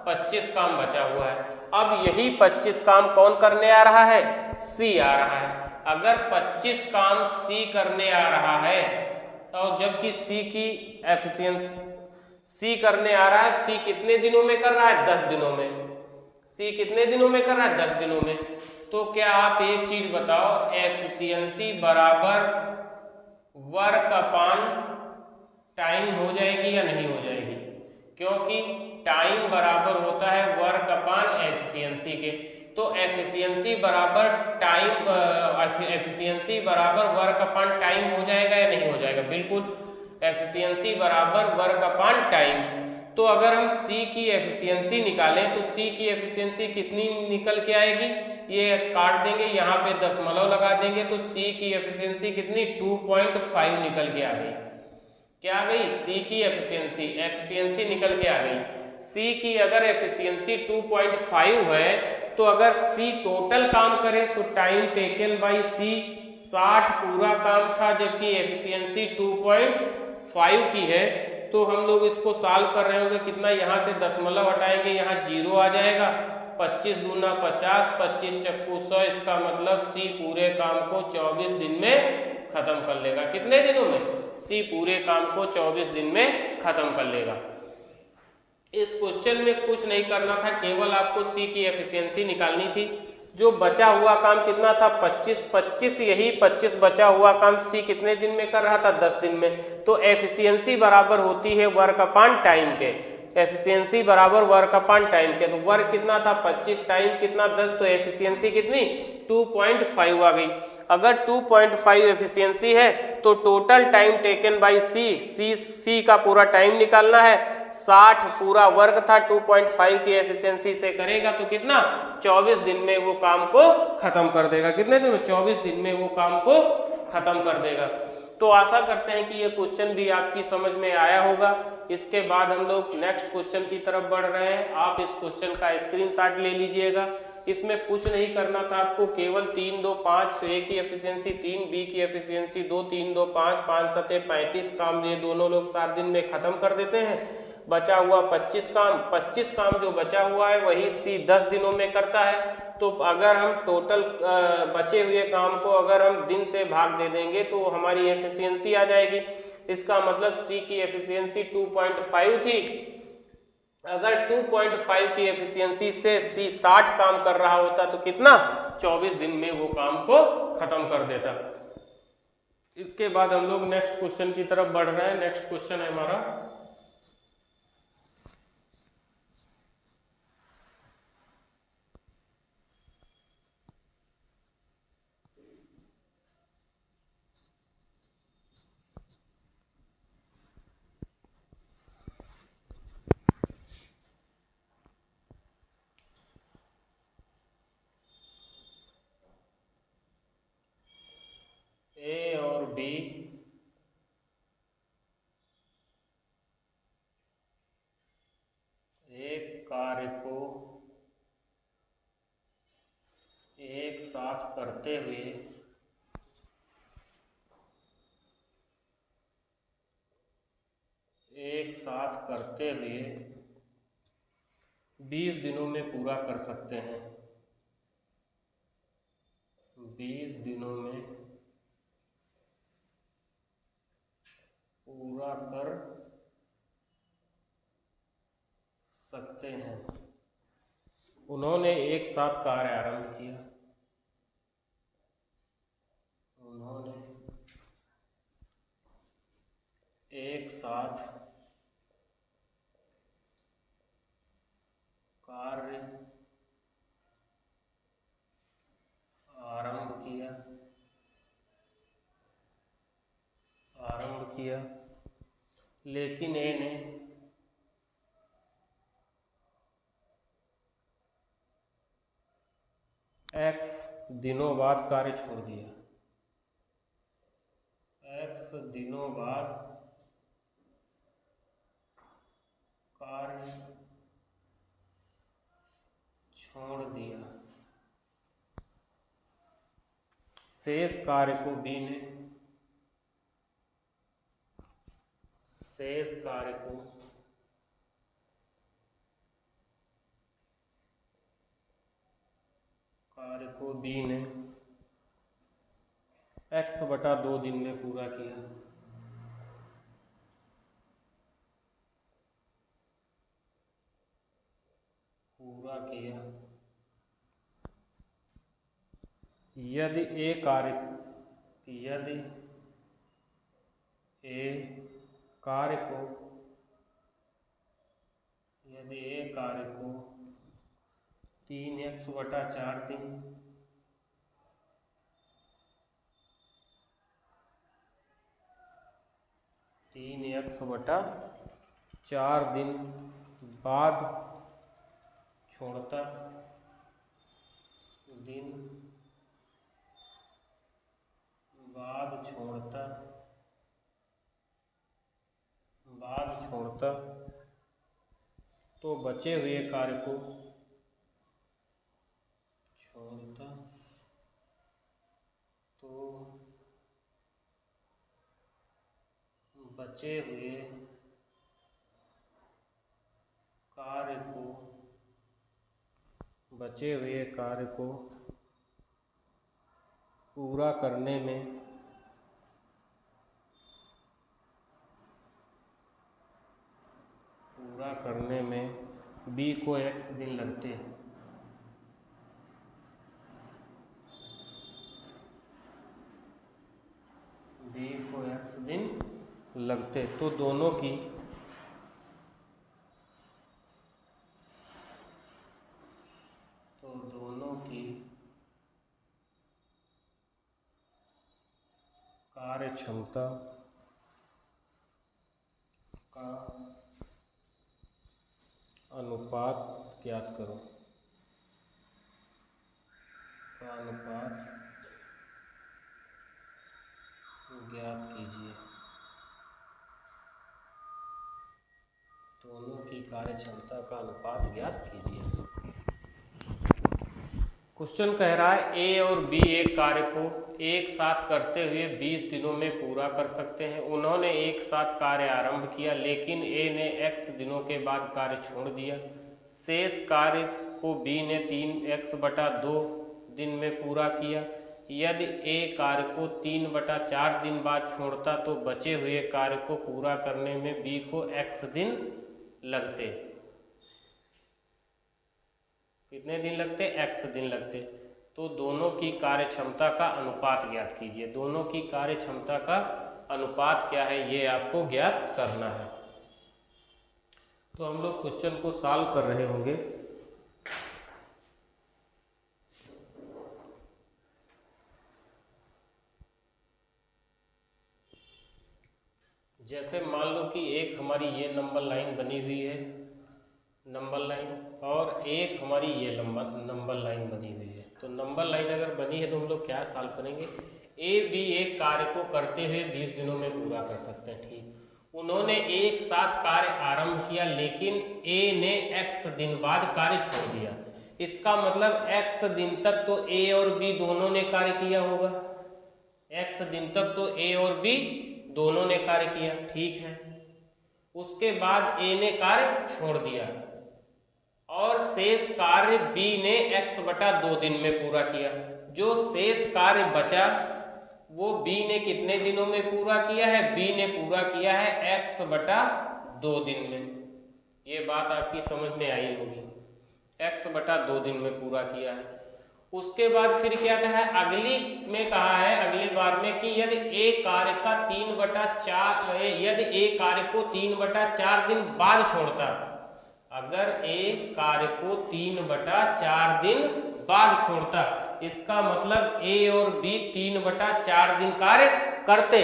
25 काम बचा हुआ है। अब यही 25 काम कौन करने आ रहा है, सी आ रहा है। अगर 25 काम सी करने आ रहा है और जबकि सी की एफिशिएंसी सी करने आ रहा है, सी कितने दिनों में कर रहा है 10 दिनों में, सी कितने दिनों में कर रहा है 10 दिनों में। तो क्या आप एक चीज बताओ, एफिशिएंसी बराबर वर्क अपॉन टाइम हो जाएगी या नहीं हो जाएगी, क्योंकि टाइम बराबर होता है वर्क अपॉन एफिशिएंसी के, तो एफिशिएंसी बराबर टाइम एफिशिएंसी बराबर वर्क अपॉन टाइम हो जाएगा या नहीं हो जाएगा, बिल्कुल एफिशिएंसी बराबर वर्क अपॉन टाइम। तो अगर हम सी की एफिशिएंसी निकालें तो सी की एफिशिएंसी कितनी निकल के आएगी, ये काट देंगे, यहाँ पे दशमलव लगा देंगे, तो सी की एफिशिएंसी कितनी 2.5 निकल के आ गई। क्या आ गई, सी की एफिशिएंसी निकल के आ गई। सी की अगर एफिशिएंसी 2.5 है तो अगर सी टोटल काम करे तो टाइम टेकन बाई सी 60 पूरा काम था, जबकि एफिशिएंसी 2.5 की है। तो हम लोग इसको सॉल्व कर रहे होंगे, कितना यहाँ से दशमलव हटाएंगे, यहाँ 0 आ जाएगा, 25 दूना 50, 25 चक्कू 100, इसका मतलब सी पूरे काम को 24 दिन में खत्म कर लेगा। कितने दिनों में, सी पूरे काम को 24 दिन में खत्म कर लेगा। इस क्वेश्चन में कुछ नहीं करना था, केवल आपको सी की एफिशिएंसी निकालनी थी। जो बचा हुआ काम कितना था 25, यही 25 बचा हुआ काम सी कितने दिन में कर रहा था 10 दिन में। तो एफिशिएंसी बराबर होती है वर्क अपॉन टाइम के, एफिशिएंसी बराबर वर्क अपॉन टाइम के। तो वर्क कितना था 25, टाइम कितना 10, तो एफिशिएंसी कितनी 2.5 आ गई। अगर 2.5 एफिशिएंसी है तो टोटल टाइम टेकन बाय सी का पूरा टाइम निकालना है। 60 पूरा वर्क था, 2.5 की एफिशिएंसी से करेगा तो कितना 24 दिन में वो काम को खत्म कर देगा। कितने दिन में, 24 दिन में वो काम को खत्म कर देगा। तो आशा करते हैं कि ये क्वेश्चन भी आपकी समझ में आया होगा। इसके बाद हम लोग नेक्स्ट क्वेश्चन की तरफ बढ़ रहे हैं। आप इस क्वेश्चन का स्क्रीनशॉट ले लीजिएगा। इसमें कुछ नहीं करना था आपको, केवल 3 2 5, ए की एफिशिएंसी 3, बी की एफिशिएंसी 2, 3 2 5, 5 7 35 काम ये दोनों लोग 7 दिन में खत्म कर देते हैं। बचा हुआ 25 काम जो बचा हुआ है वही सी 10 दिनों में करता है। तो अगर हम टोटल बचे हुए काम को अगर हम दिन से भाग दे देंगे तो हमारी एफिशिएंसी आ जाएगी। इसका मतलब सी की एफिशिएंसी 2.5 थी। अगर 2.5 की एफिशिएंसी से सी 60 काम कर रहा होता तो कितना 24 दिन में वो काम को खत्म कर देता। इसके बाद हम लोग नेक्स्ट क्वेश्चन की तरफ बढ़ रहे हैं। नेक्स्ट क्वेश्चन है हमारा ए और बी एक कार्य को एक साथ करते हुए एक साथ करते हुए 20 दिनों में पूरा कर सकते हैं। 20 दिनों में पूरा कर सकते हैं। उन्होंने एक साथ कार्य आरंभ किया। उन्होंने एक साथ कार्य आरंभ किया लेकिन ए ने x दिनों बाद कार्य छोड़ दिया। x दिनों बाद कार्य छोड़ दिया। शेष कार्य को B ने B ने x/2 दिन में पूरा किया। यदि ए कार्य को 3x/4 दिन बाद छोड़ता तो बचे हुए कार्य को बचे हुए कार्य को पूरा करने में B को x दिन लगते। तो दोनों की कार्य क्षमता का अनुपात ज्ञात करो। दोनों की कार्य क्षमता का अनुपात ज्ञात कीजिए। क्वेश्चन कह रहा है ए और बी एक कार्य को एक साथ करते हुए 20 दिनों में पूरा कर सकते हैं। उन्होंने एक साथ कार्य आरंभ किया लेकिन ए ने x दिनों के बाद कार्य छोड़ दिया। शेष कार्य को बी ने 3x/2 दिन में पूरा किया। यदि ए कार्य को 3/4 दिन बाद छोड़ता तो बचे हुए कार्य को पूरा करने में बी को x दिन लगते। कितने दिन लगते? x दिन लगते। तो दोनों की कार्य क्षमता का अनुपात ज्ञात कीजिए। दोनों की कार्य क्षमता का अनुपात क्या है ये आपको ज्ञात करना है। तो हम लोग क्वेश्चन को सॉल्व कर रहे होंगे। जैसे मान लो कि एक हमारी ये नंबर लाइन बनी हुई है, नंबर लाइन, और एक हमारी ये नंबर लाइन बनी हुई है। तो नंबर लाइन अगर बनी है तो हम लोग क्या सॉल्व करेंगे? ए बी एक कार्य को करते हुए 20 दिनों में पूरा कर सकते हैं। ठीक, उन्होंने एक साथ कार्य आरंभ किया लेकिन ए ने x दिन बाद कार्य छोड़ दिया। इसका मतलब x दिन तक तो ए और बी दोनों ने कार्य किया होगा। x दिन तक तो ए और बी दोनों ने कार्य किया, ठीक है। उसके बाद ए ने कार्य छोड़ दिया और शेष कार्य बी ने x/2 दिन में पूरा किया। जो शेष कार्य बचा वो बी ने कितने दिनों में पूरा किया है? बी ने पूरा किया है x/2 दिन में। ये बात आपकी समझ में आई होगी, x/2 दिन में पूरा किया है। उसके बाद फिर क्या कहा है, अगली में कहा है अगली बार में कि यदि ए कार्य का 3/4 यदि ए कार्य को 3/4 दिन बाद छोड़ता, अगर ए कार्य को 3/4 दिन बाद छोड़ता, इसका मतलब ए और बी 3/4 दिन कार्य करते,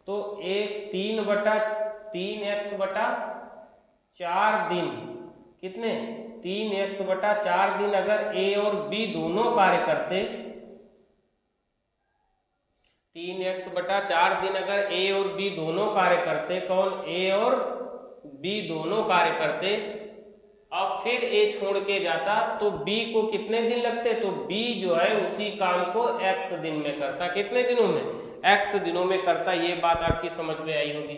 तो ए 3/3x/4 दिन, कितने 3x/4 दिन अगर ए और बी दोनों कार्य करते, 3x/4 दिन अगर ए और बी दोनों कार्य करते, कौन, ए और बी दोनों कार्य करते, अब फिर ए छोड़ के जाता तो बी को कितने दिन लगते, तो बी जो है उसी काम को x दिन में करता, कितने दिनों में, x दिनों में करता। ये बात आपकी समझ में आई होगी।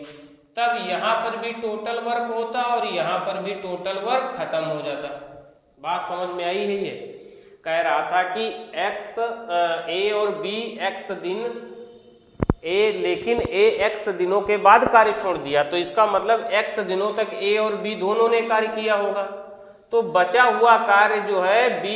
तब यहाँ पर भी टोटल वर्क होता और यहाँ पर भी टोटल वर्क खत्म हो जाता। बात समझ में आई है। ये कह रहा था कि x ए और बी x दिन ए, लेकिन ए x दिनों के बाद कार्य छोड़ दिया, तो इसका मतलब x दिनों तक ए और बी दोनों ने कार्य किया होगा, तो बचा हुआ कार्य जो है b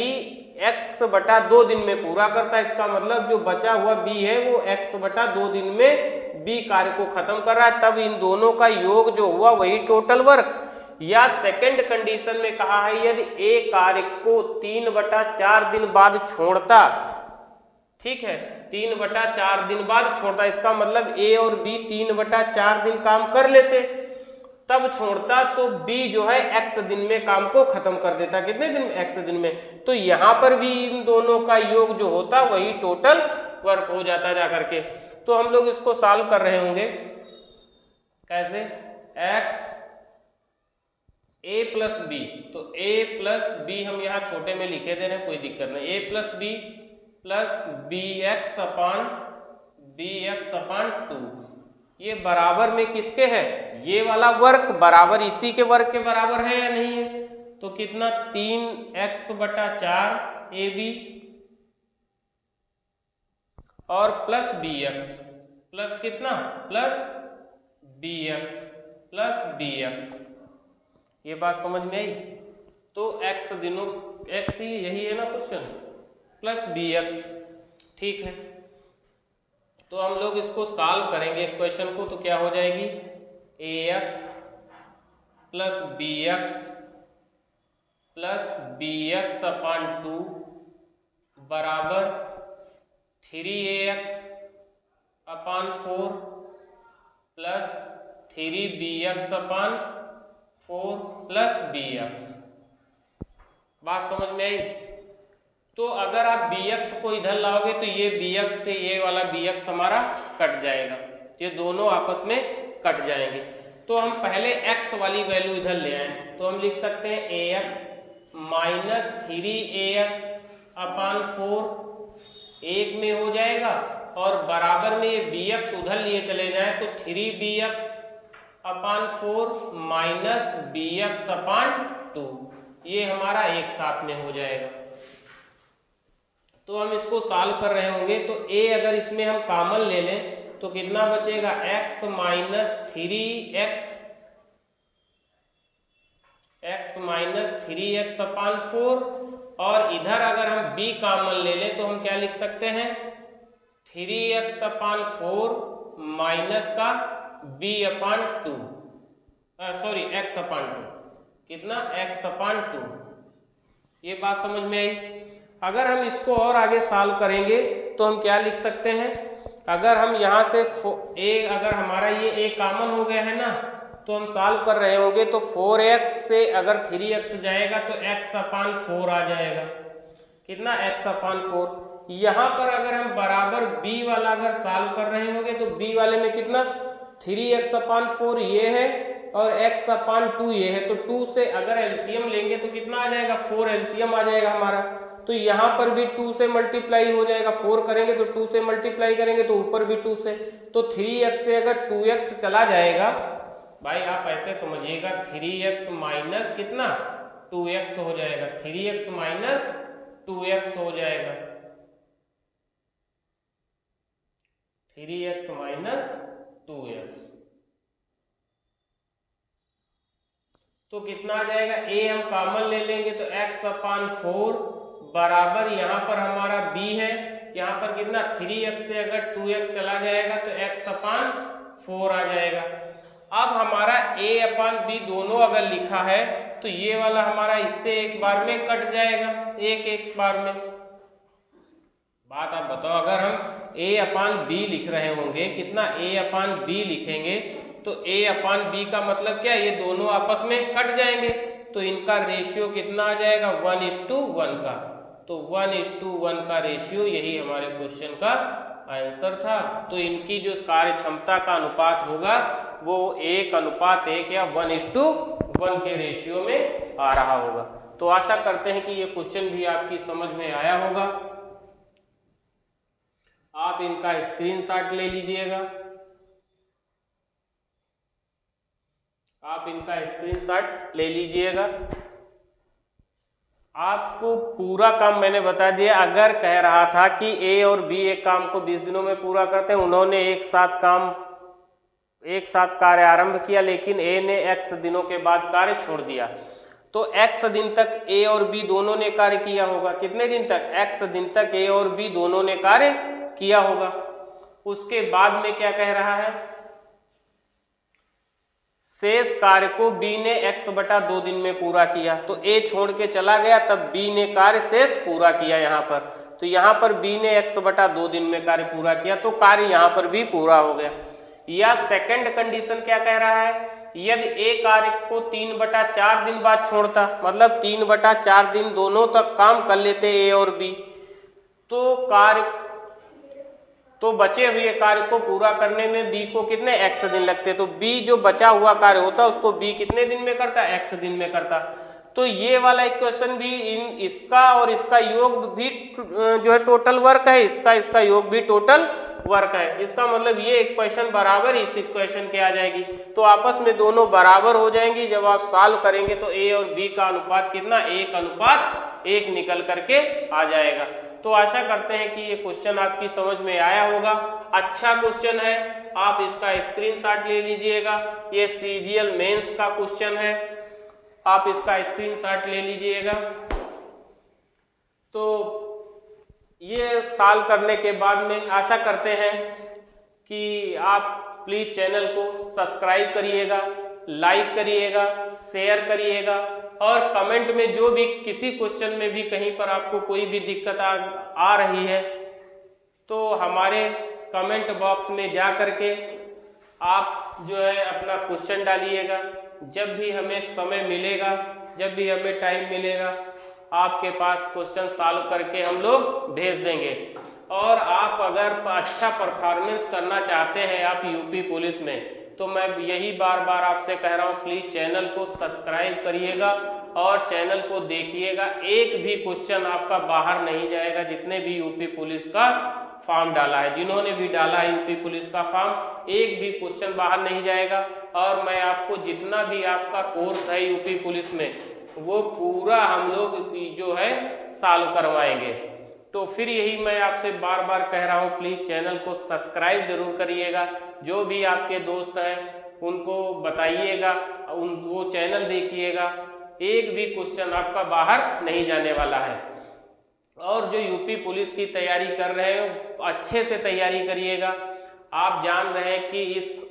x/2 दिन में पूरा करता है। इसका मतलब जो बचा हुआ b है वो x/2 दिन में b कार्य को खत्म कर रहा है। तब इन दोनों का योग जो हुआ वही टोटल वर्क। या सेकंड कंडीशन में कहा है यदि ए कार्य को 3/4 दिन बाद छोड़ता, ठीक है, 3/4 दिन बाद छोड़ता, इसका मतलब ए और बी 3/4 दिन काम कर लेते, तब छोड़ता तो बी जो है x दिन में काम को खत्म कर देता, कितने दिन में, x दिन में। तो यहाँ पर भी इन दोनों का योग जो होता वही टोटल वर्क हो जाता जाकर के। तो हम लोग इसको सॉल्व कर रहे होंगे कैसे, x a प्लस बी, तो a प्लस बी हम यहाँ छोटे में लिखे दे रहे हैं, कोई दिक्कत नहीं, a plus B plus bx/2, ये बराबर में किसके है, ये वाला वर्क बराबर इसी के वर्क के बराबर है या नहीं है, तो कितना 3x/4 ab और प्लस bx प्लस कितना, प्लस bx, ये बात समझ में आई। तो x दिनों x ही यही है ना क्वेश्चन, प्लस bx, ठीक है। तो हम लोग इसको सॉल्व करेंगे क्वेश्चन को, तो क्या हो जाएगी, ax प्लस bx/2 बराबर 3ax/4 plus 3bx/4 plus bx। बात समझ में आई। तो अगर आप bx को इधर लाओगे तो ये bx से ये वाला bx हमारा कट जाएगा, ये दोनों आपस में कट जाएंगे। तो हम पहले x वाली वैल्यू इधर ले आए, तो हम लिख सकते हैं ax माइनस 3ax/4 एक में हो जाएगा, और बराबर में ये bx उधर लिए चले जाए तो 3bx/4 माइनस bx/2, ये हमारा एक साथ में हो जाएगा। तो हम इसको सॉल्व कर रहे होंगे, तो a अगर इसमें हम कॉमन ले लें तो कितना बचेगा, x माइनस 3x/4, और इधर अगर हम b कॉमन ले लें तो हम क्या लिख सकते हैं, 3x/4 माइनस का b/2, सॉरी x/2, कितना x/2। ये बात समझ में आई। अगर हम इसको और आगे सॉल्व करेंगे तो हम क्या लिख सकते हैं, अगर हम यहाँ से अगर हमारा ये a कॉमन हो गया है ना, तो हम सॉल्व कर रहे होंगे तो 4x से अगर 3x जाएगा तो x/4 आ जाएगा, कितना x/4। यहाँ पर अगर हम बराबर b वाला अगर सॉल्व कर रहे होंगे तो b वाले में कितना 3x/4 ये है और x/2 ये है, तो 2 से अगर एलसीएम लेंगे तो कितना आ जाएगा, 4 एलसीएम आ जाएगा हमारा। तो यहाँ पर भी 2 से मल्टीप्लाई हो जाएगा, 4 करेंगे तो 2 से मल्टीप्लाई करेंगे तो ऊपर भी 2 से, तो 3x से अगर 2x चला जाएगा, भाई आप ऐसे समझिएगा 3x माइनस कितना 2x हो जाएगा, 3x माइनस 2x हो जाएगा, 3x माइनस 2x। तो कितना आ जाएगा, a हम कॉमन ले लेंगे तो x/4 बराबर यहाँ पर हमारा b है, यहाँ पर कितना 3x से अगर 2x चला जाएगा तो x अपान 4 आ जाएगा। अब हमारा a अपान b दोनों अगर लिखा है तो ये वाला हमारा इससे एक बार में कट जाएगा, एक बार में। बात आप बताओ, अगर हम a अपान b लिख रहे होंगे, कितना a अपान b लिखेंगे तो a अपान b का मतलब क्या, ये दोनों आपस में कट जाएंगे तो इनका रेशियो कितना आ जाएगा 1:1 का। तो 1:1 का रेशियो यही हमारे क्वेश्चन का आंसर था। तो इनकी जो कार्य क्षमता का अनुपात होगा वो 1:1 या 1:1 के रेशियो में आ रहा होगा। तो आशा करते हैं कि ये क्वेश्चन भी आपकी समझ में आया होगा। आप इनका स्क्रीनशॉट ले लीजिएगा, आप इनका स्क्रीनशॉट ले लीजिएगा। आपको पूरा काम मैंने बता दिया। अगर कह रहा था कि ए और बी एक काम को 20 दिनों में पूरा करते हैं, उन्होंने एक साथ कार्य आरंभ किया, लेकिन ए ने x दिनों के बाद कार्य छोड़ दिया, तो x दिन तक ए और बी दोनों ने कार्य किया होगा। कितने दिन तक? x दिन तक ए और बी दोनों ने कार्य किया होगा। उसके बाद में क्या कह रहा है, शेष कार्य को b ने x/2 दिन में पूरा किया। तो a छोड़ के चला गया, तब b ने कार्य शेष पूरा किया यहाँ पर। तो यहाँ पर b ने x/2 दिन में कार्य पूरा किया, तो कार्य यहाँ पर भी पूरा हो गया। या सेकंड कंडीशन क्या कह रहा है, यदि a कार्य को 3/4 दिन बाद छोड़ता, मतलब 3/4 दिन दोनों तक काम कर लेते a और b, तो बचे हुए कार्य को पूरा करने में b को कितने x दिन लगते। तो b जो बचा हुआ कार्य होता उसको b कितने दिन में करता, x दिन में करता। तो ये वाला इक्वेशन भी इसका और इसका योग भी जो है टोटल वर्क है, इसका योग भी टोटल वर्क है। इसका मतलब ये इक्वेशन बराबर इस इक्वेशन के आ जाएगी, तो आपस में दोनों बराबर हो जाएंगी। जब आप सॉल्व करेंगे तो a और b का अनुपात कितना, 1:1 निकल करके आ जाएगा। तो आशा करते हैं कि ये क्वेश्चन आपकी समझ में आया होगा। अच्छा क्वेश्चन है, आप इसका स्क्रीनशॉट ले लीजिएगा। ये CGL मेंस का क्वेश्चन है, आप इसका स्क्रीनशॉट ले लीजिएगा। तो ये सॉल्व करने के बाद में आशा करते हैं कि आप प्लीज चैनल को सब्सक्राइब करिएगा, लाइक करिएगा, शेयर करिएगा, और कमेंट में जो भी किसी क्वेश्चन में भी कहीं पर आपको कोई भी दिक्कत आ रही है तो हमारे कमेंट बॉक्स में जा करके आप जो है अपना क्वेश्चन डालिएगा। जब भी हमें समय मिलेगा, जब भी हमें टाइम मिलेगा, आपके पास क्वेश्चन सॉल्व करके हम लोग भेज देंगे। और आप अगर अच्छा परफॉर्मेंस करना चाहते हैं आप यूपी पुलिस में, तो मैं यही बार बार आपसे कह रहा हूँ, प्लीज चैनल को सब्सक्राइब करिएगा और चैनल को देखिएगा। एक भी क्वेश्चन आपका बाहर नहीं जाएगा। जितने भी यूपी पुलिस का फॉर्म डाला है, जिन्होंने भी डाला है यूपी पुलिस का फॉर्म, एक भी क्वेश्चन बाहर नहीं जाएगा। और मैं आपको जितना भी आपका कोर्स है यूपी पुलिस में, वो पूरा हम लोग जो है सॉल्व करवाएंगे। तो फिर यही मैं आपसे बार बार कह रहा हूँ, प्लीज चैनल को सब्सक्राइब जरूर करिएगा। जो भी आपके दोस्त हैं उनको बताइएगा, वो चैनल देखिएगा। एक भी क्वेश्चन आपका बाहर नहीं जाने वाला है। और जो यूपी पुलिस की तैयारी कर रहे हैं अच्छे से तैयारी करिएगा। आप जान रहे हैं कि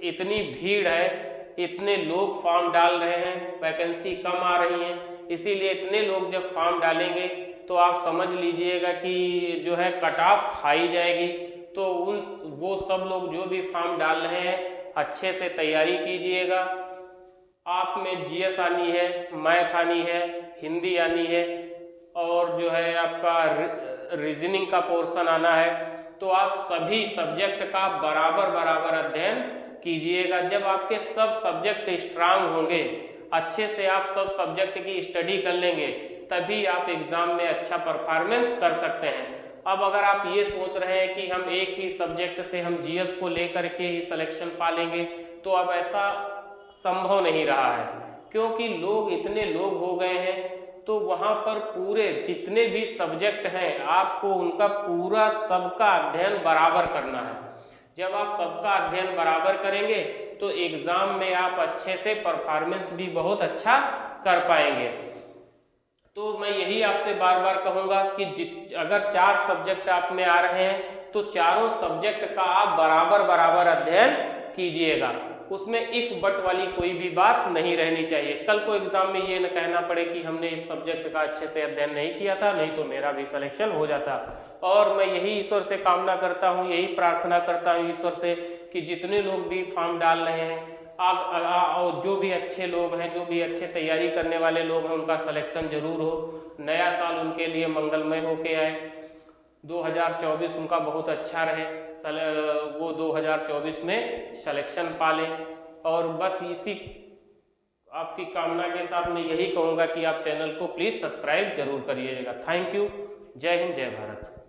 इतनी भीड़ है, इतने लोग फॉर्म डाल रहे हैं, वैकेंसी कम आ रही है, इसीलिए इतने लोग जब फॉर्म डालेंगे तो आप समझ लीजिएगा कि जो है कट ऑफ हाई जाएगी। तो वो सब लोग जो भी फॉर्म डाल रहे हैं अच्छे से तैयारी कीजिएगा। आप में जीएस आनी है, मैथ आनी है, हिंदी आनी है, और जो है आपका रीजनिंग का पोर्शन आना है। तो आप सभी सब्जेक्ट का बराबर अध्ययन कीजिएगा। जब आपके सब सब्जेक्ट स्ट्रांग होंगे, अच्छे से आप सब सब्जेक्ट की स्टडी कर लेंगे, तभी आप एग्जाम में अच्छा परफॉर्मेंस कर सकते हैं। अब अगर आप ये सोच रहे हैं कि हम एक ही सब्जेक्ट से हम जीएस को लेकर के ही सिलेक्शन पा लेंगे, तो अब ऐसा संभव नहीं रहा है, क्योंकि इतने लोग हो गए हैं। तो वहाँ पर पूरे जितने भी सब्जेक्ट हैं आपको उनका पूरा सबका अध्ययन बराबर करना है। जब आप सबका अध्ययन बराबर करेंगे तो एग्जाम में आप अच्छे से परफॉर्मेंस भी बहुत अच्छा कर पाएंगे। तो मैं यही यही आपसे बार बार कहूँगा कि अगर 4 सब्जेक्ट आप में आ रहे हैं तो चारों सब्जेक्ट का आप बराबर बराबर अध्ययन कीजिएगा, उसमें इफ बट वाली कोई भी बात नहीं रहनी चाहिए। कल को एग्जाम में ये न कहना पड़े कि हमने इस सब्जेक्ट का अच्छे से अध्ययन नहीं किया था, नहीं तो मेरा भी सिलेक्शन हो जाता। और मैं यही ईश्वर से कामना करता हूँ, यही प्रार्थना करता हूँ ईश्वर से कि जितने लोग भी फॉर्म डाल रहे हैं और जो भी अच्छे लोग हैं, जो भी अच्छे तैयारी करने वाले लोग हैं, उनका सिलेक्शन जरूर हो। नया साल उनके लिए मंगलमय होके आए, 2024 उनका बहुत अच्छा रहे, वो 2024 में सिलेक्शन पा लें। और बस इसी आपकी कामना के साथ मैं यही कहूँगा कि आप चैनल को प्लीज़ सब्सक्राइब जरूर करिएगा। Thank you. जय हिंद, जय भारत।